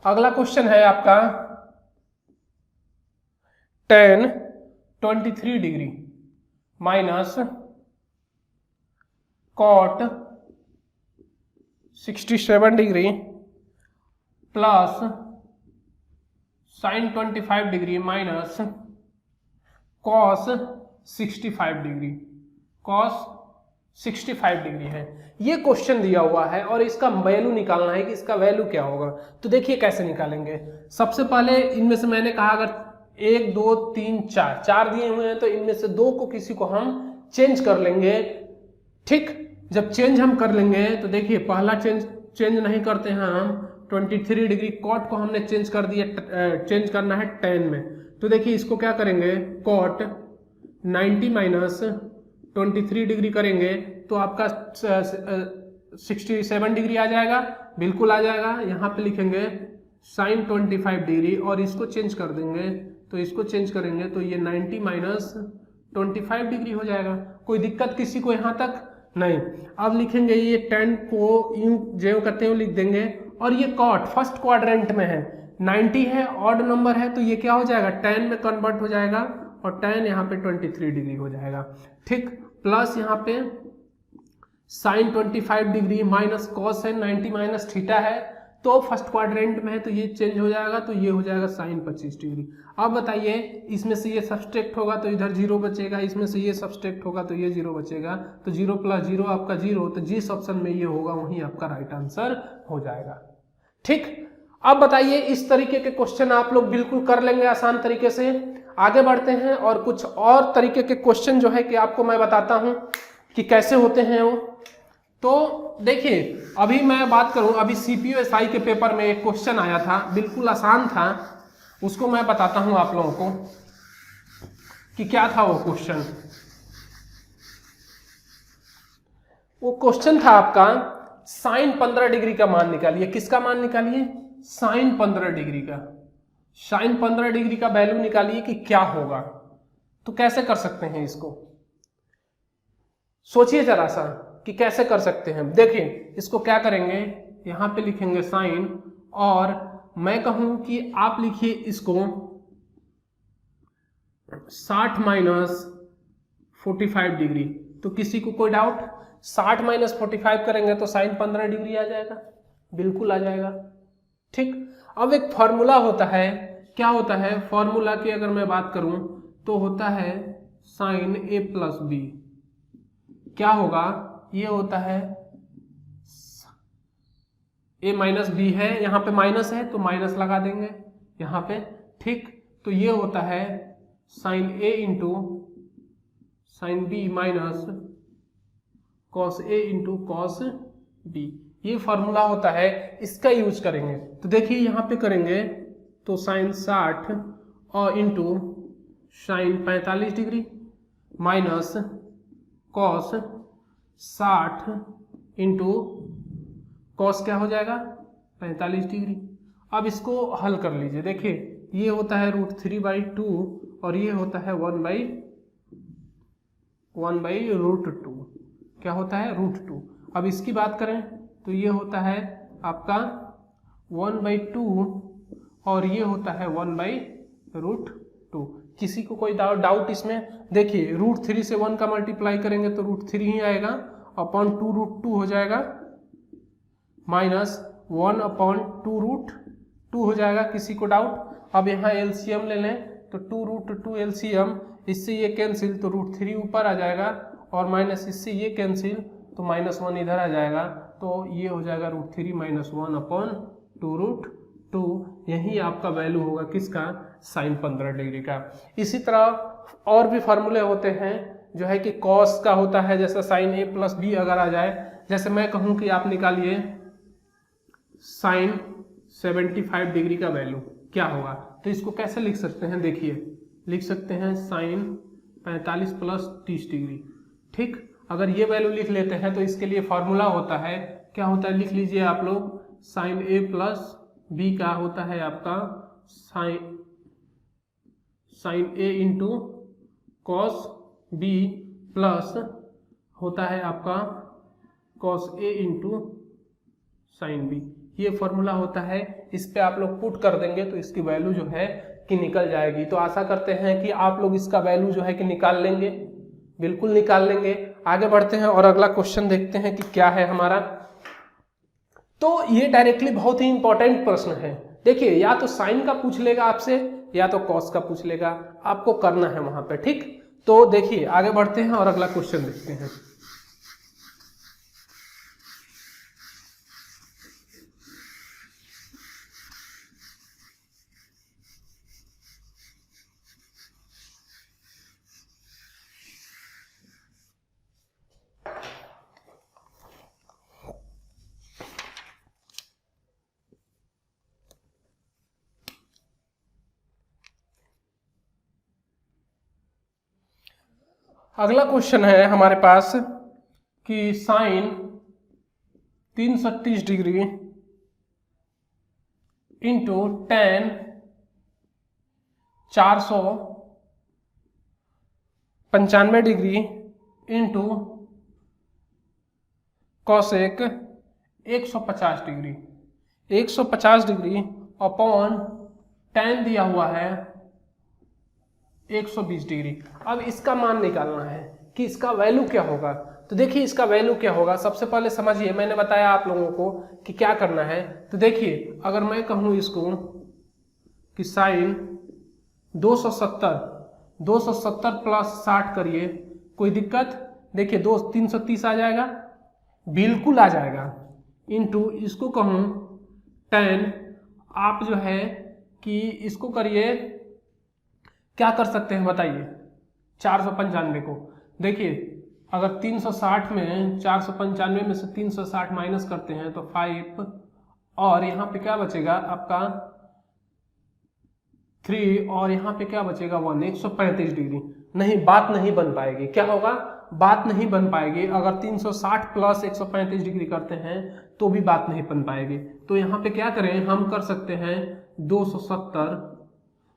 अगला क्वेश्चन है आपका tan 23 degree minus cot 67 degree plus sin 25 degree minus cos 65 degree, cos 65 degree है। ये क्वेश्चन दिया हुआ है और इसका वैल्यू निकालना है कि इसका वैल्यू क्या होगा। तो देखिए कैसे निकालेंगे। सबसे पहले इनमें से मैंने कहा अगर 1 2 3 4 दिए हुए हैं तो इनमें से 2 को किसी को हम चेंज कर लेंगे। ठीक, जब चेंज हम कर लेंगे तो देखिए पहला चेंज नहीं करते हैं हम। 23 डिग्री कॉट को हमने चेंज कर दिया, चेंज करना है tan में। तो देखिए इसको क्या करेंगे, कॉट 90 माइनस 23 डिग्री करेंगे तो आपका 67 डिग्री आ जाएगा, बिल्कुल आ जाएगा। यहाँ पे लिखेंगे साइन 25 डिग्री और इसको चेंज कर देंगे, तो इसको चेंज करेंगे तो ये 90 माइनस 25 डिग्री हो जाएगा। कोई दिक्कत किसी को यहाँ तक नहीं। अब लिखेंगे ये tan को यूं जो कहते हैं लिख देंगे और ये कॉट फर्स्ट क्वाड्रेंट में है, 90 है, ऑड नंबर है, तो ये क्या हो जाएगा tan में कन्वर्ट हो जाएगा और tan यहाँ पे 23 डिग्री हो जाएगा। ठीक, प्लस यहाँ पे साइन 25 डिग्री माइनस कॉस है 90 माइनस थीटा है, तो फर्स्ट क्वाड्रेंट में है तो ये चेंज हो जाएगा, तो ये हो जाएगा साइन 25 डिग्री। अब बताइए इसमें से ये सब्सट्रैक्ट होगा तो इधर 0 बचेगा, इसमें से ये सब्सट्रैक्ट होगा तो ये 0 बचेगा, तो 0 प्लस 0 आपका 0, तो जिस ऑप्शन में ये होगा वही आपका राइट आंसर हो जाएगा। ठीक, अब बताइए इस तरीके के क्वेश्चन आप लोग बिल्कुल कर लेंगे आसान तरीके से। आगे बढ़ते हैं और कुछ और तरीके के क्वेश्चन जो है कि आपको मैं बताता हूं कि कैसे होते हैं वो। तो देखिए अभी मैं बात करूं, अभी CPO-SI के पेपर में एक क्वेश्चन आया था, बिल्कुल आसान था, उसको मैं बताता हूं आप लोगों को कि क्या था वो क्वेश्चन। वो क्वेश्चन था आपका साइन 15 डिग्री का मान निकालिए। किसका मान निकालिए? साइन 15 डिग्री का। साइन 15 डिग्री का वैल्यू निकालिए कि क्या होगा। तो कैसे कर सकते हैं इसको, सोचिए जरा सा कि कैसे कर सकते हैं। देखिए इसको क्या करेंगे, यहां पे लिखेंगे साइन और मैं कहूं कि आप लिखिए इसको 60 माइनस 45 डिग्री। तो किसी को कोई डाउट? 60 माइनस 45 करेंगे तो साइन 15 डिग्री आ जाएगा, बिल्कुल आ जाएगा। ठीक, अब एक फॉर्मूला होता है, क्या होता है फॉर्मूला की अगर मैं बात करूं तो होता है साइन A प्लस बी। क्या होगा, ये होता है A माइनस बी है, यहाँ पे माइनस है तो माइनस लगा देंगे यहाँ पे। ठीक, तो ये होता है sine A into sine B minus cos A into cos B. ये फॉर्मूला होता है, इसका यूज करेंगे। तो देखिए यहाँ पे करेंगे तो साइन 60 और into sine 45 degree minus cos 60 into cos क्या हो जाएगा 45 डिग्री। अब इसको हल कर लीजिए। देखिए ये होता है √3/2 और ये होता है 1/√2। क्या होता है √2। अब इसकी बात करें तो ये होता है आपका 1/2 और ये होता है 1/√2। किसी को कोई डाउट इसमें? देखिए √3 से 1 का मल्टीप्लाई करेंगे तो √3 ही आएगा, अपॉन 2√2 हो जाएगा, माइनस 1/2√2 हो जाएगा। किसी को डाउट? अब यहाँ एलसीएम ले लें तो 2√2 एलसीएम, इससे ये कैंसिल तो √3 ऊपर आ जाएगा और माइनस इससे ये कैंसिल तो -1 इधर आ जाएगा, तो ये हो जाएगा √3 माइनस 1/2√2। यही आपका वैल्यू होगा किसका, साइन 15 डिग्री का। इसी तरह और भी फार्मूले होते हैं जो है कि कॉस का होता है, जैसे साइन A प्लस बी अगर आ जाए, जैसे मैं कहूँ कि आप निकालिए साइन 75 डिग्री का वैल्यू क्या होगा, तो इसको कैसे लिख सकते हैं? देखिए लिख सकते हैं साइन 45 प्लस 30 डिग्री। ठीक, अगर ये वैल्यू लिख लेते हैं तो इसके लिए फॉर्मूला होता है, क्या होता है लिख लीजिए आप लोग, साइन A प्लस बी का होता है आपका sine A into cos B plus होता है आपका cos A into sine B. ये फॉर्मूला होता है, इस पे आप लोग पुट कर देंगे तो इसकी वैल्यू जो है कि निकल जाएगी। तो आशा करते हैं कि आप लोग इसका वैल्यू जो है कि निकाल लेंगे, बिल्कुल निकाल लेंगे। आगे बढ़ते हैं और अगला क्वेश्चन देखते हैं कि क्या है हमारा। तो ये डायरेक्टली बहुत ही इंपॉर्टेंट प्रश्न है। देखिए या तो साइन का पूछ लेगा आपसे या तो कॉस का पूछ लेगा, आपको करना है वहां पे। ठीक, तो देखिए आगे बढ़ते हैं और अगला क्वेश्चन देखते हैं। अगला क्वेश्चन है हमारे पास कि sine 330 degree into tan 495 degree into cosec 150 degree 150 degree upon tan दिया हुआ है 120 डिग्री। अब इसका मान निकालना है कि इसका वैल्यू क्या होगा। तो देखिए इसका वैल्यू क्या होगा, सबसे पहले समझिए, मैंने बताया आप लोगों को कि क्या करना है। तो देखिए अगर मैं कहूं इसको कि साइन 270 प्लस 60 करिए, कोई दिक्कत? देखिए 330 आ जाएगा, बिल्कुल आ जाएगा। इंटू इसको कहूं टेन, आप जो है कि इसको करिए, क्या कर सकते हैं बताइए 495 को। देखिए अगर 360 में 495 में से 360 माइनस करते हैं तो 5, और यहाँ पे क्या बचेगा आपका 3, और यहाँ पे क्या बचेगा 1, 135 डिग्री। नहीं, बात नहीं बन पाएगी। क्या होगा? बात नहीं बन पाएगी। अगर 360 प्लस 135 डिग्री करते हैं तो भी बात नहीं बन पाएगी। तो यहाँ पे क्या करें, हम कर सकते हैं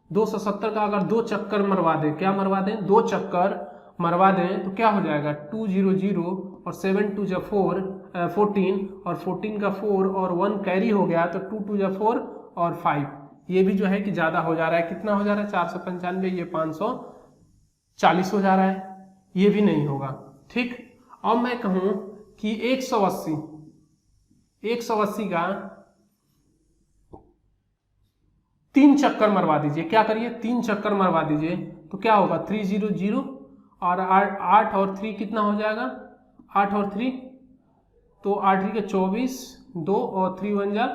270 का अगर 2 चक्कर मरवा दें, क्या मरवा दें, 2 चक्कर मरवा दें तो क्या हो जाएगा 200 और 7 2 जा 4 14, और 14 का 4 और 1 कैरी हो गया तो 2 2 जा 4 और 5। ये भी जो है कि ज्यादा हो जा रहा है। कितना हो जा रहा है 495, ये 540 हो जा रहा है, ये भी नहीं होगा। ठीक, अब मैं कहूं कि 180 का 3 चक्कर मरवा दीजिए। क्या करिए, 3 चक्कर मरवा दीजिए तो क्या होगा 300 और 8 और 3 कितना हो जाएगा, 8 और 3 तो 8 3 के 24, 2 और 3 1 जा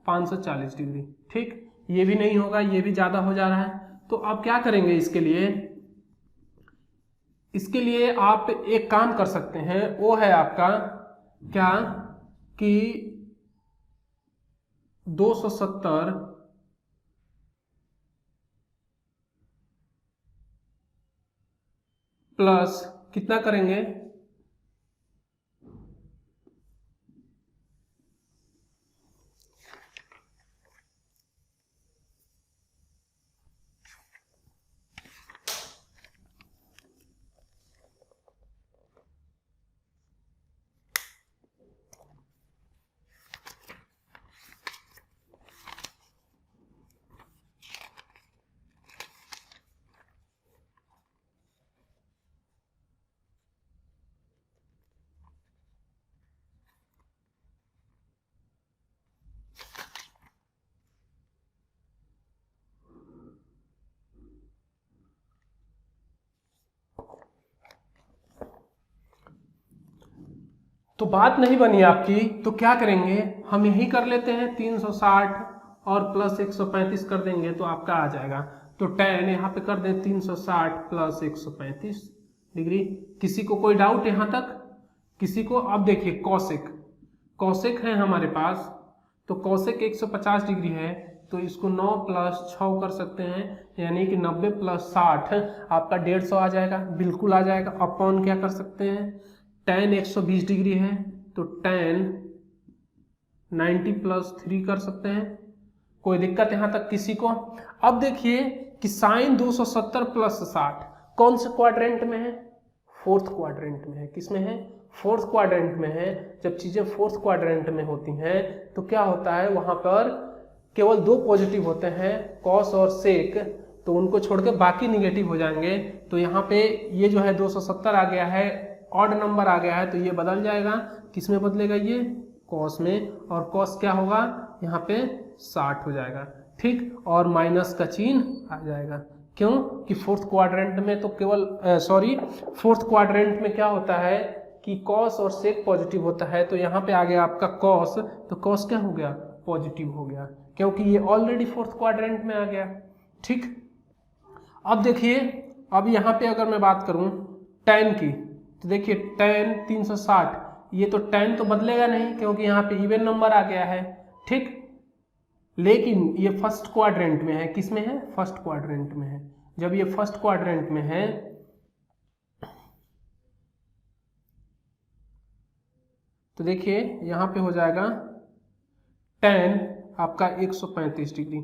540 डिग्री। ठीक, ये भी नहीं होगा, ये भी ज्यादा हो जा रहा है। तो अब क्या करेंगे इसके लिए, इसके लिए आप एक काम कर सकते हैं, वो है आपका क्या कि 270 प्लस कितना करेंगे, तो बात नहीं बनी आपकी। तो क्या करेंगे, हम यही कर लेते हैं 360 और प्लस 135 कर देंगे तो आपका आ जाएगा। तो tan यहाँ पे कर दें 360 प्लस 135 डिग्री। किसी को कोई डाउट यहाँ तक? किसी को? अब देखिए कौशिक है हमारे पास, तो कौशिक 150 डिग्री है तो इसको 9 प्लस 6 कर सकते हैं, यानी कि 90 प्लस 60 आपका 150 आ जाएगा, बिल्कुल आ जाएगा। अपॉन क्या कर सकते हैं, tan 120 डिग्री है तो tan 90 प्लस 3 कर सकते हैं। कोई दिक्कत यहाँ तक किसी को? अब देखिए कि साइन 270 प्लस 60 कौन से क्वाड्रेंट में है, फोर्थ क्वाड्रेंट में है। किसमें है? फोर्थ क्वाड्रेंट में है। जब चीजें फोर्थ क्वाड्रेंट में होती हैं तो क्या होता है, वहां पर केवल 2 पॉजिटिव होते हैं, कॉस और सेक, तो उनको छोड़ के बाकी निगेटिव हो जाएंगे। तो यहाँ पे ये जो है 270 आ गया है, ऑड नंबर आ गया है, तो ये बदल जाएगा। किस में बदलेगा, ये कॉस में, और कॉस क्या होगा यहाँ पे 60 हो जाएगा। ठीक, और माइनस का चिन्ह आ जाएगा। क्यों कि फोर्थ क्वाड्रेंट में तो केवल फोर्थ क्वाड्रेंट में क्या होता है कि कॉस और सेक पॉजिटिव होता है। तो यहाँ पे आ गया आपका कॉस, तो कॉस क्या हो गया, पॉजिटिव हो गया, क्योंकि ये ऑलरेडी फोर्थ क्वाड्रेंट में आ गया। ठीक, अब देखिए, अब यहाँ पे अगर मैं बात करूं tan की, तो देखिए tan 360, ये तो tan तो बदलेगा नहीं क्योंकि यहाँ पे इवन नंबर आ गया है। ठीक, लेकिन ये फर्स्ट क्वाड्रेंट में है। किस में है, फर्स्ट क्वाड्रेंट में है। जब ये फर्स्ट क्वाड्रेंट में है तो देखिए यहाँ पे हो जाएगा tan आपका 135 डिग्री,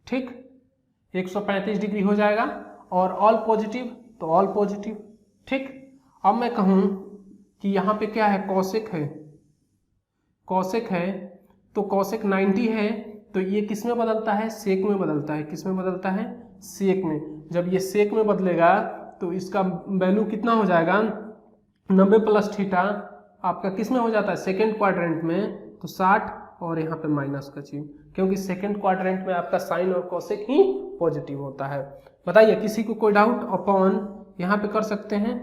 ठीक, 135 डिग्री हो जाएगा। और ऑल पॉजिटिव तो ऑल पॉजिटिव, ठीक। अब मैं कहूँ कि यहाँ पे क्या है, कॉसेक है, कॉसेक है तो कॉसेक 90 है तो ये किस में बदलता है, सेक में बदलता है। किस में बदलता है, सेक में। जब ये सेक में बदलेगा तो इसका वैल्यू कितना हो जाएगा, 90 प्लस थीटा आपका किस में हो जाता है, सेकेंड क्वाड्रेंट में, तो 60, और यहाँ पे माइनस का चिन्ह, क्योंकि सेकेंड क्वाड्रेंट में आपका साइन और कॉसेक ही पॉजिटिव होता है। बताइए किसी को कोई डाउट। अपॉन यहाँ पे कर सकते हैं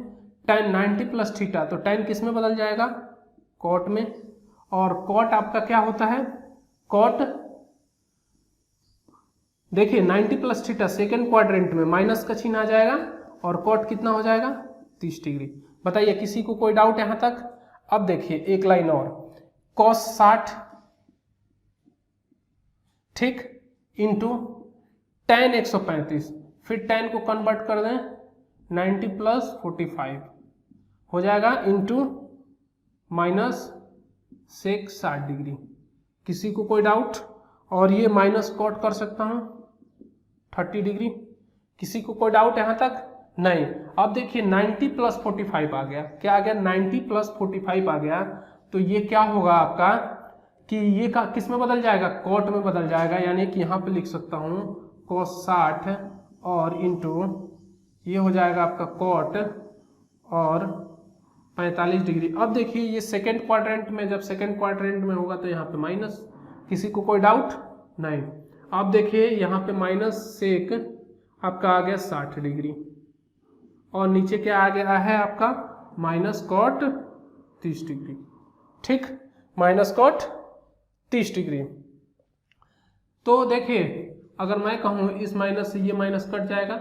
tan 90 प्लस थीटा, तो tan किस में बदल जाएगा, कॉट में। और कॉट आपका क्या होता है, कॉट देखिए 90 प्लस थीटा सेकेंड क्वाड्रेंट में माइनस का चिन्ह आ जाएगा और कॉट कितना हो जाएगा, 30 डिग्री। बताइए किसी को कोई डाउट यहां तक। अब देखिए एक लाइन और, cos 60, ठीक, इंटू tan 135, फिर tan को कन्वर्ट कर दें 90 प्लस 45 हो जाएगा, इंटू माइनस सेक 60 डिग्री। किसी को कोई डाउट। और ये माइनस कॉट कर सकता हूं 30 डिग्री। किसी को कोई डाउट यहां तक, नहीं। अब देखिए 90 प्लस 45 आ गया, क्या आ गया, 90 प्लस 45 आ गया। तो ये क्या होगा आपका कि ये का किस में बदल जाएगा, कॉट में बदल जाएगा। यानी कि यहाँ पे लिख सकता हूँ cos 60 और इंटू ये हो जाएगा आपका कॉट और 45 डिग्री। अब देखिए ये सेकेंड क्वाड्रेंट में, जब सेकेंड क्वाड्रेंट में होगा तो यहाँ पे माइनस। किसी को कोई डाउट, नहीं। अब देखिए यहाँ पे माइनस सेक आपका आ गया 60 डिग्री और नीचे क्या आ गया है आपका, माइनस कॉट 30 डिग्री, ठीक, माइनस कॉट 30 डिग्री। तो देखिए अगर मैं कहूँ इस माइनस से ये माइनस कट जाएगा,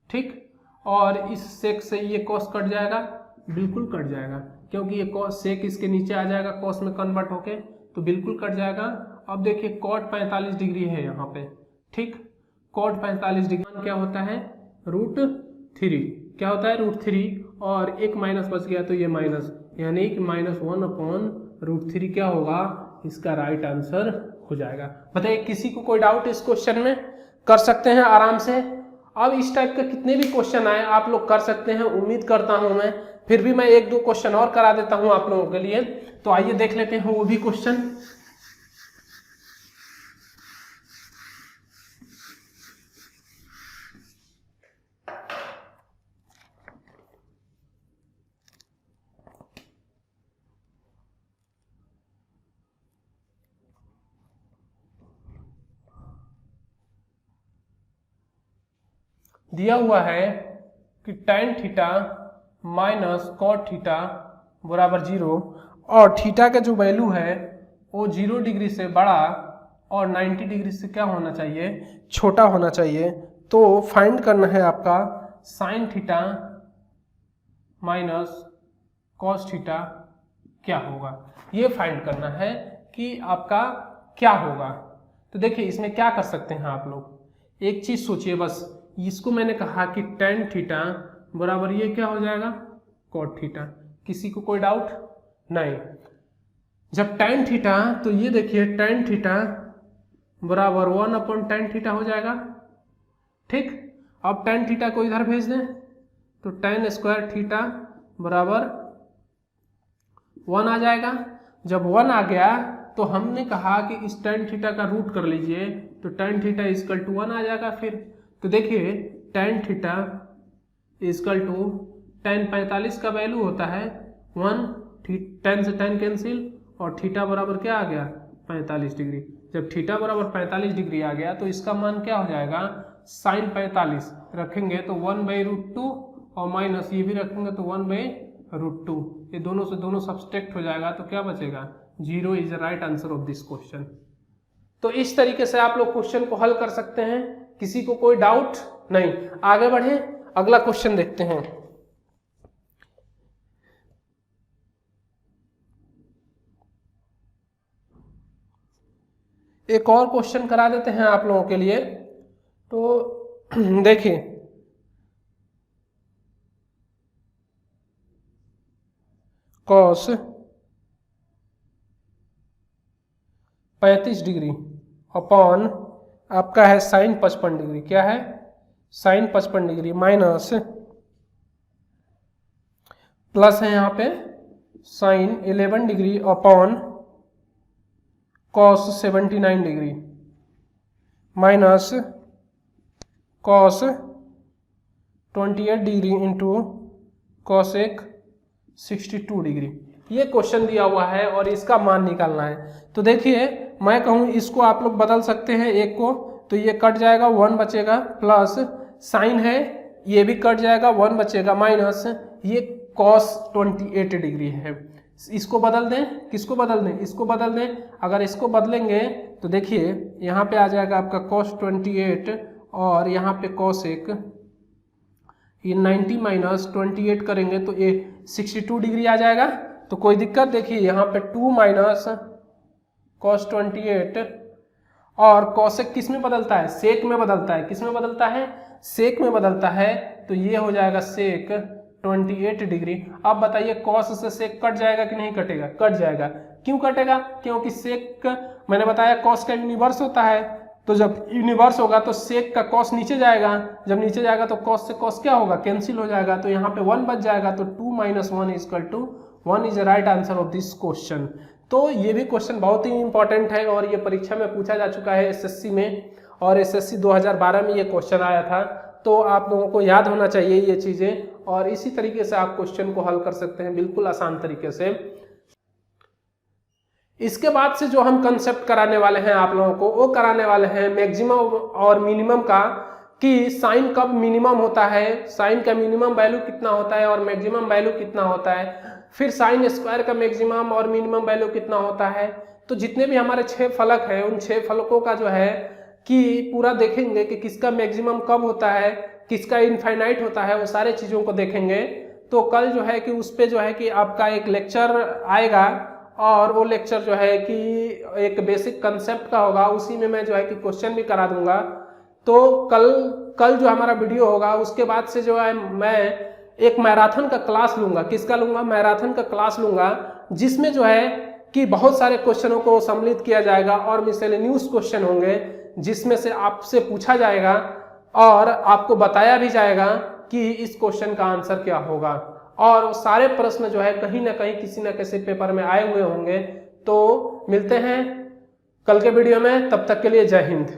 ठीक, और इस सेक से ये कॉस कट जाएगा, बिल्कुल कट जाएगा, क्योंकि ये कॉस सेक इसके नीचे आ जाएगा कॉस में कन्वर्ट होके, तो बिल्कुल कट जाएगा। अब देखिए कॉट 45 डिग्री है यहाँ पे, ठीक, कॉट 45 डिग्री क्या होता है, √3, क्या होता है, √3, और एक माइनस बच गया तो ये माइनस, यानी कि -1/√3 क्या होगा, इसका राइट आंसर हो जाएगा। बताइए किसी को कोई डाउट इस क्वेश्चन में, कर सकते हैं आराम से। अब इस टाइप के कितने भी क्वेश्चन आए आप लोग कर सकते हैं, उम्मीद करता हूं मैं। फिर भी मैं 1-2 क्वेश्चन और करा देता हूं आप लोगों के लिए, तो आइए देख लेते हैं वो भी क्वेश्चन। दिया हुआ है कि tan theta minus cot theta बराबर 0 और थीटा का जो वैल्यू है वो 0 डिग्री से बड़ा और 90 डिग्री से क्या होना चाहिए, छोटा होना चाहिए। तो फाइंड करना है आपका sine theta minus cos theta क्या होगा, ये फाइंड करना है कि आपका क्या होगा। तो देखिए इसमें क्या कर सकते हैं आप लोग, एक चीज सोचिए बस, इसको मैंने कहा कि tan थीटा बराबर ये क्या हो जाएगा, कॉट थीटा। किसी को कोई डाउट, नहीं। जब tan थीटा, तो ये देखिए tan थीटा बराबर 1/tan थीटा हो जाएगा, ठीक। अब tan थीटा को इधर भेज दें तो tan स्क्वायर थीटा बराबर 1 आ जाएगा। जब 1 आ गया तो हमने कहा कि इस tan थीटा का रूट कर लीजिए, तो tan थीटा इक्वल टू 1 आ जाएगा फिर। तो देखिए tan theta equal to tan 45 का वैल्यू होता है 1, tan से tan कैंसिल, और थीटा बराबर क्या आ गया, 45 डिग्री। जब थीटा बराबर 45 डिग्री आ गया तो इसका मान क्या हो जाएगा, साइन 45 रखेंगे तो 1/√2 और माइनस ये भी रखेंगे तो 1/√2, ये दोनों से दोनों सब्सट्रैक्ट हो जाएगा तो क्या बचेगा, 0 is the right answer of this question. तो इस तरीके से आप लोग क्वेश्चन को हल कर सकते हैं। किसी को कोई डाउट, नहीं। आगे बढ़े, अगला क्वेश्चन देखते हैं। एक और क्वेश्चन करा देते हैं आप लोगों के लिए। तो देखिए cos 35 डिग्री अपॉन आपका है साइन 55 डिग्री, क्या है साइन 55 डिग्री, माइनस प्लस है यहाँ पे sine 11 degree upon cos 79 degree, minus cos 28 degree into cosec 62 degree. ये क्वेश्चन दिया हुआ है और इसका मान निकालना है। तो देखिए मैं कहूँ इसको आप लोग बदल सकते हैं, एक को तो ये कट जाएगा 1 बचेगा, प्लस साइन है ये भी कट जाएगा 1 बचेगा, माइनस ये कॉस 28 डिग्री है। इसको बदल दें, किसको बदल दें, इसको बदल दें। अगर इसको बदलेंगे तो देखिए यहाँ पे आ जाएगा आपका cos 28 और यहाँ पे cosec, ये 90 माइनस 28 करेंगे तो ये 62 डिग्री आ जाएगा। तो कोई दिक्कत, देखिए यहाँ पे 2 माइनस cos 28 और cosec किस में बदलता है, सेक में बदलता है, किस में बदलता है, सेक में बदलता है। तो ये हो जाएगा सेक 28 डिग्री। अब बताइए कॉस से सेक कट जाएगा कि नहीं कटेगा, कट जाएगा। क्यों कटेगा, क्योंकि सेक मैंने बताया कॉस का यूनिवर्स होता है, तो जब यूनिवर्स होगा तो सेक का कॉस नीचे जाएगा, जब नीचे जाएगा तो कॉस से कॉस क्या होगा, कैंसिल हो जाएगा। तो यहाँ पे 1 बच जाएगा, तो 2 minus 1 equal to 1 is the right answer of this question. तो ये भी क्वेश्चन बहुत ही इंपॉर्टेंट है और ये परीक्षा में पूछा जा चुका है एसएससी में, और एसएससी 2012 में ये क्वेश्चन आया था। तो आप लोगों को याद होना चाहिए ये चीजें, और इसी तरीके से आप क्वेश्चन को हल कर सकते हैं बिल्कुल आसान तरीके से। इसके बाद से जो हम कंसेप्ट कराने वाले हैं आप लोगों को, वो कराने वाले हैं मैक्सिमम और मिनिमम का, कि साइन कब मिनिमम होता है, साइन का मिनिमम वैल्यू कितना होता है और मैक्सिमम वैल्यू कितना होता है, फिर साइन स्क्वायर का मैक्सिमम और मिनिमम वैल्यू कितना होता है। तो जितने भी हमारे 6 फलक हैं उन 6 फलकों का जो है कि पूरा देखेंगे कि किसका मैक्सिमम कब होता है, किसका इनफाइनाइट होता है, वो सारे चीज़ों को देखेंगे। तो कल जो है कि उस पे जो है कि आपका एक लेक्चर आएगा, और वो लेक्चर जो है कि एक बेसिक कंसेप्ट का होगा, उसी में मैं जो है कि क्वेश्चन भी करा दूंगा। तो कल जो हमारा वीडियो होगा उसके बाद से जो है मैं एक मैराथन का क्लास लूंगा। किसका लूंगा, मैराथन का क्लास लूंगा, जिसमें जो है कि बहुत सारे क्वेश्चनों को सम्मिलित किया जाएगा और मिसलेनियस क्वेश्चन होंगे, जिसमें से आपसे पूछा जाएगा और आपको बताया भी जाएगा कि इस क्वेश्चन का आंसर क्या होगा। और वो सारे प्रश्न जो है कहीं ना कहीं किसी न किसी पेपर में आए हुए होंगे। तो मिलते हैं कल के वीडियो में, तब तक के लिए जय हिंद।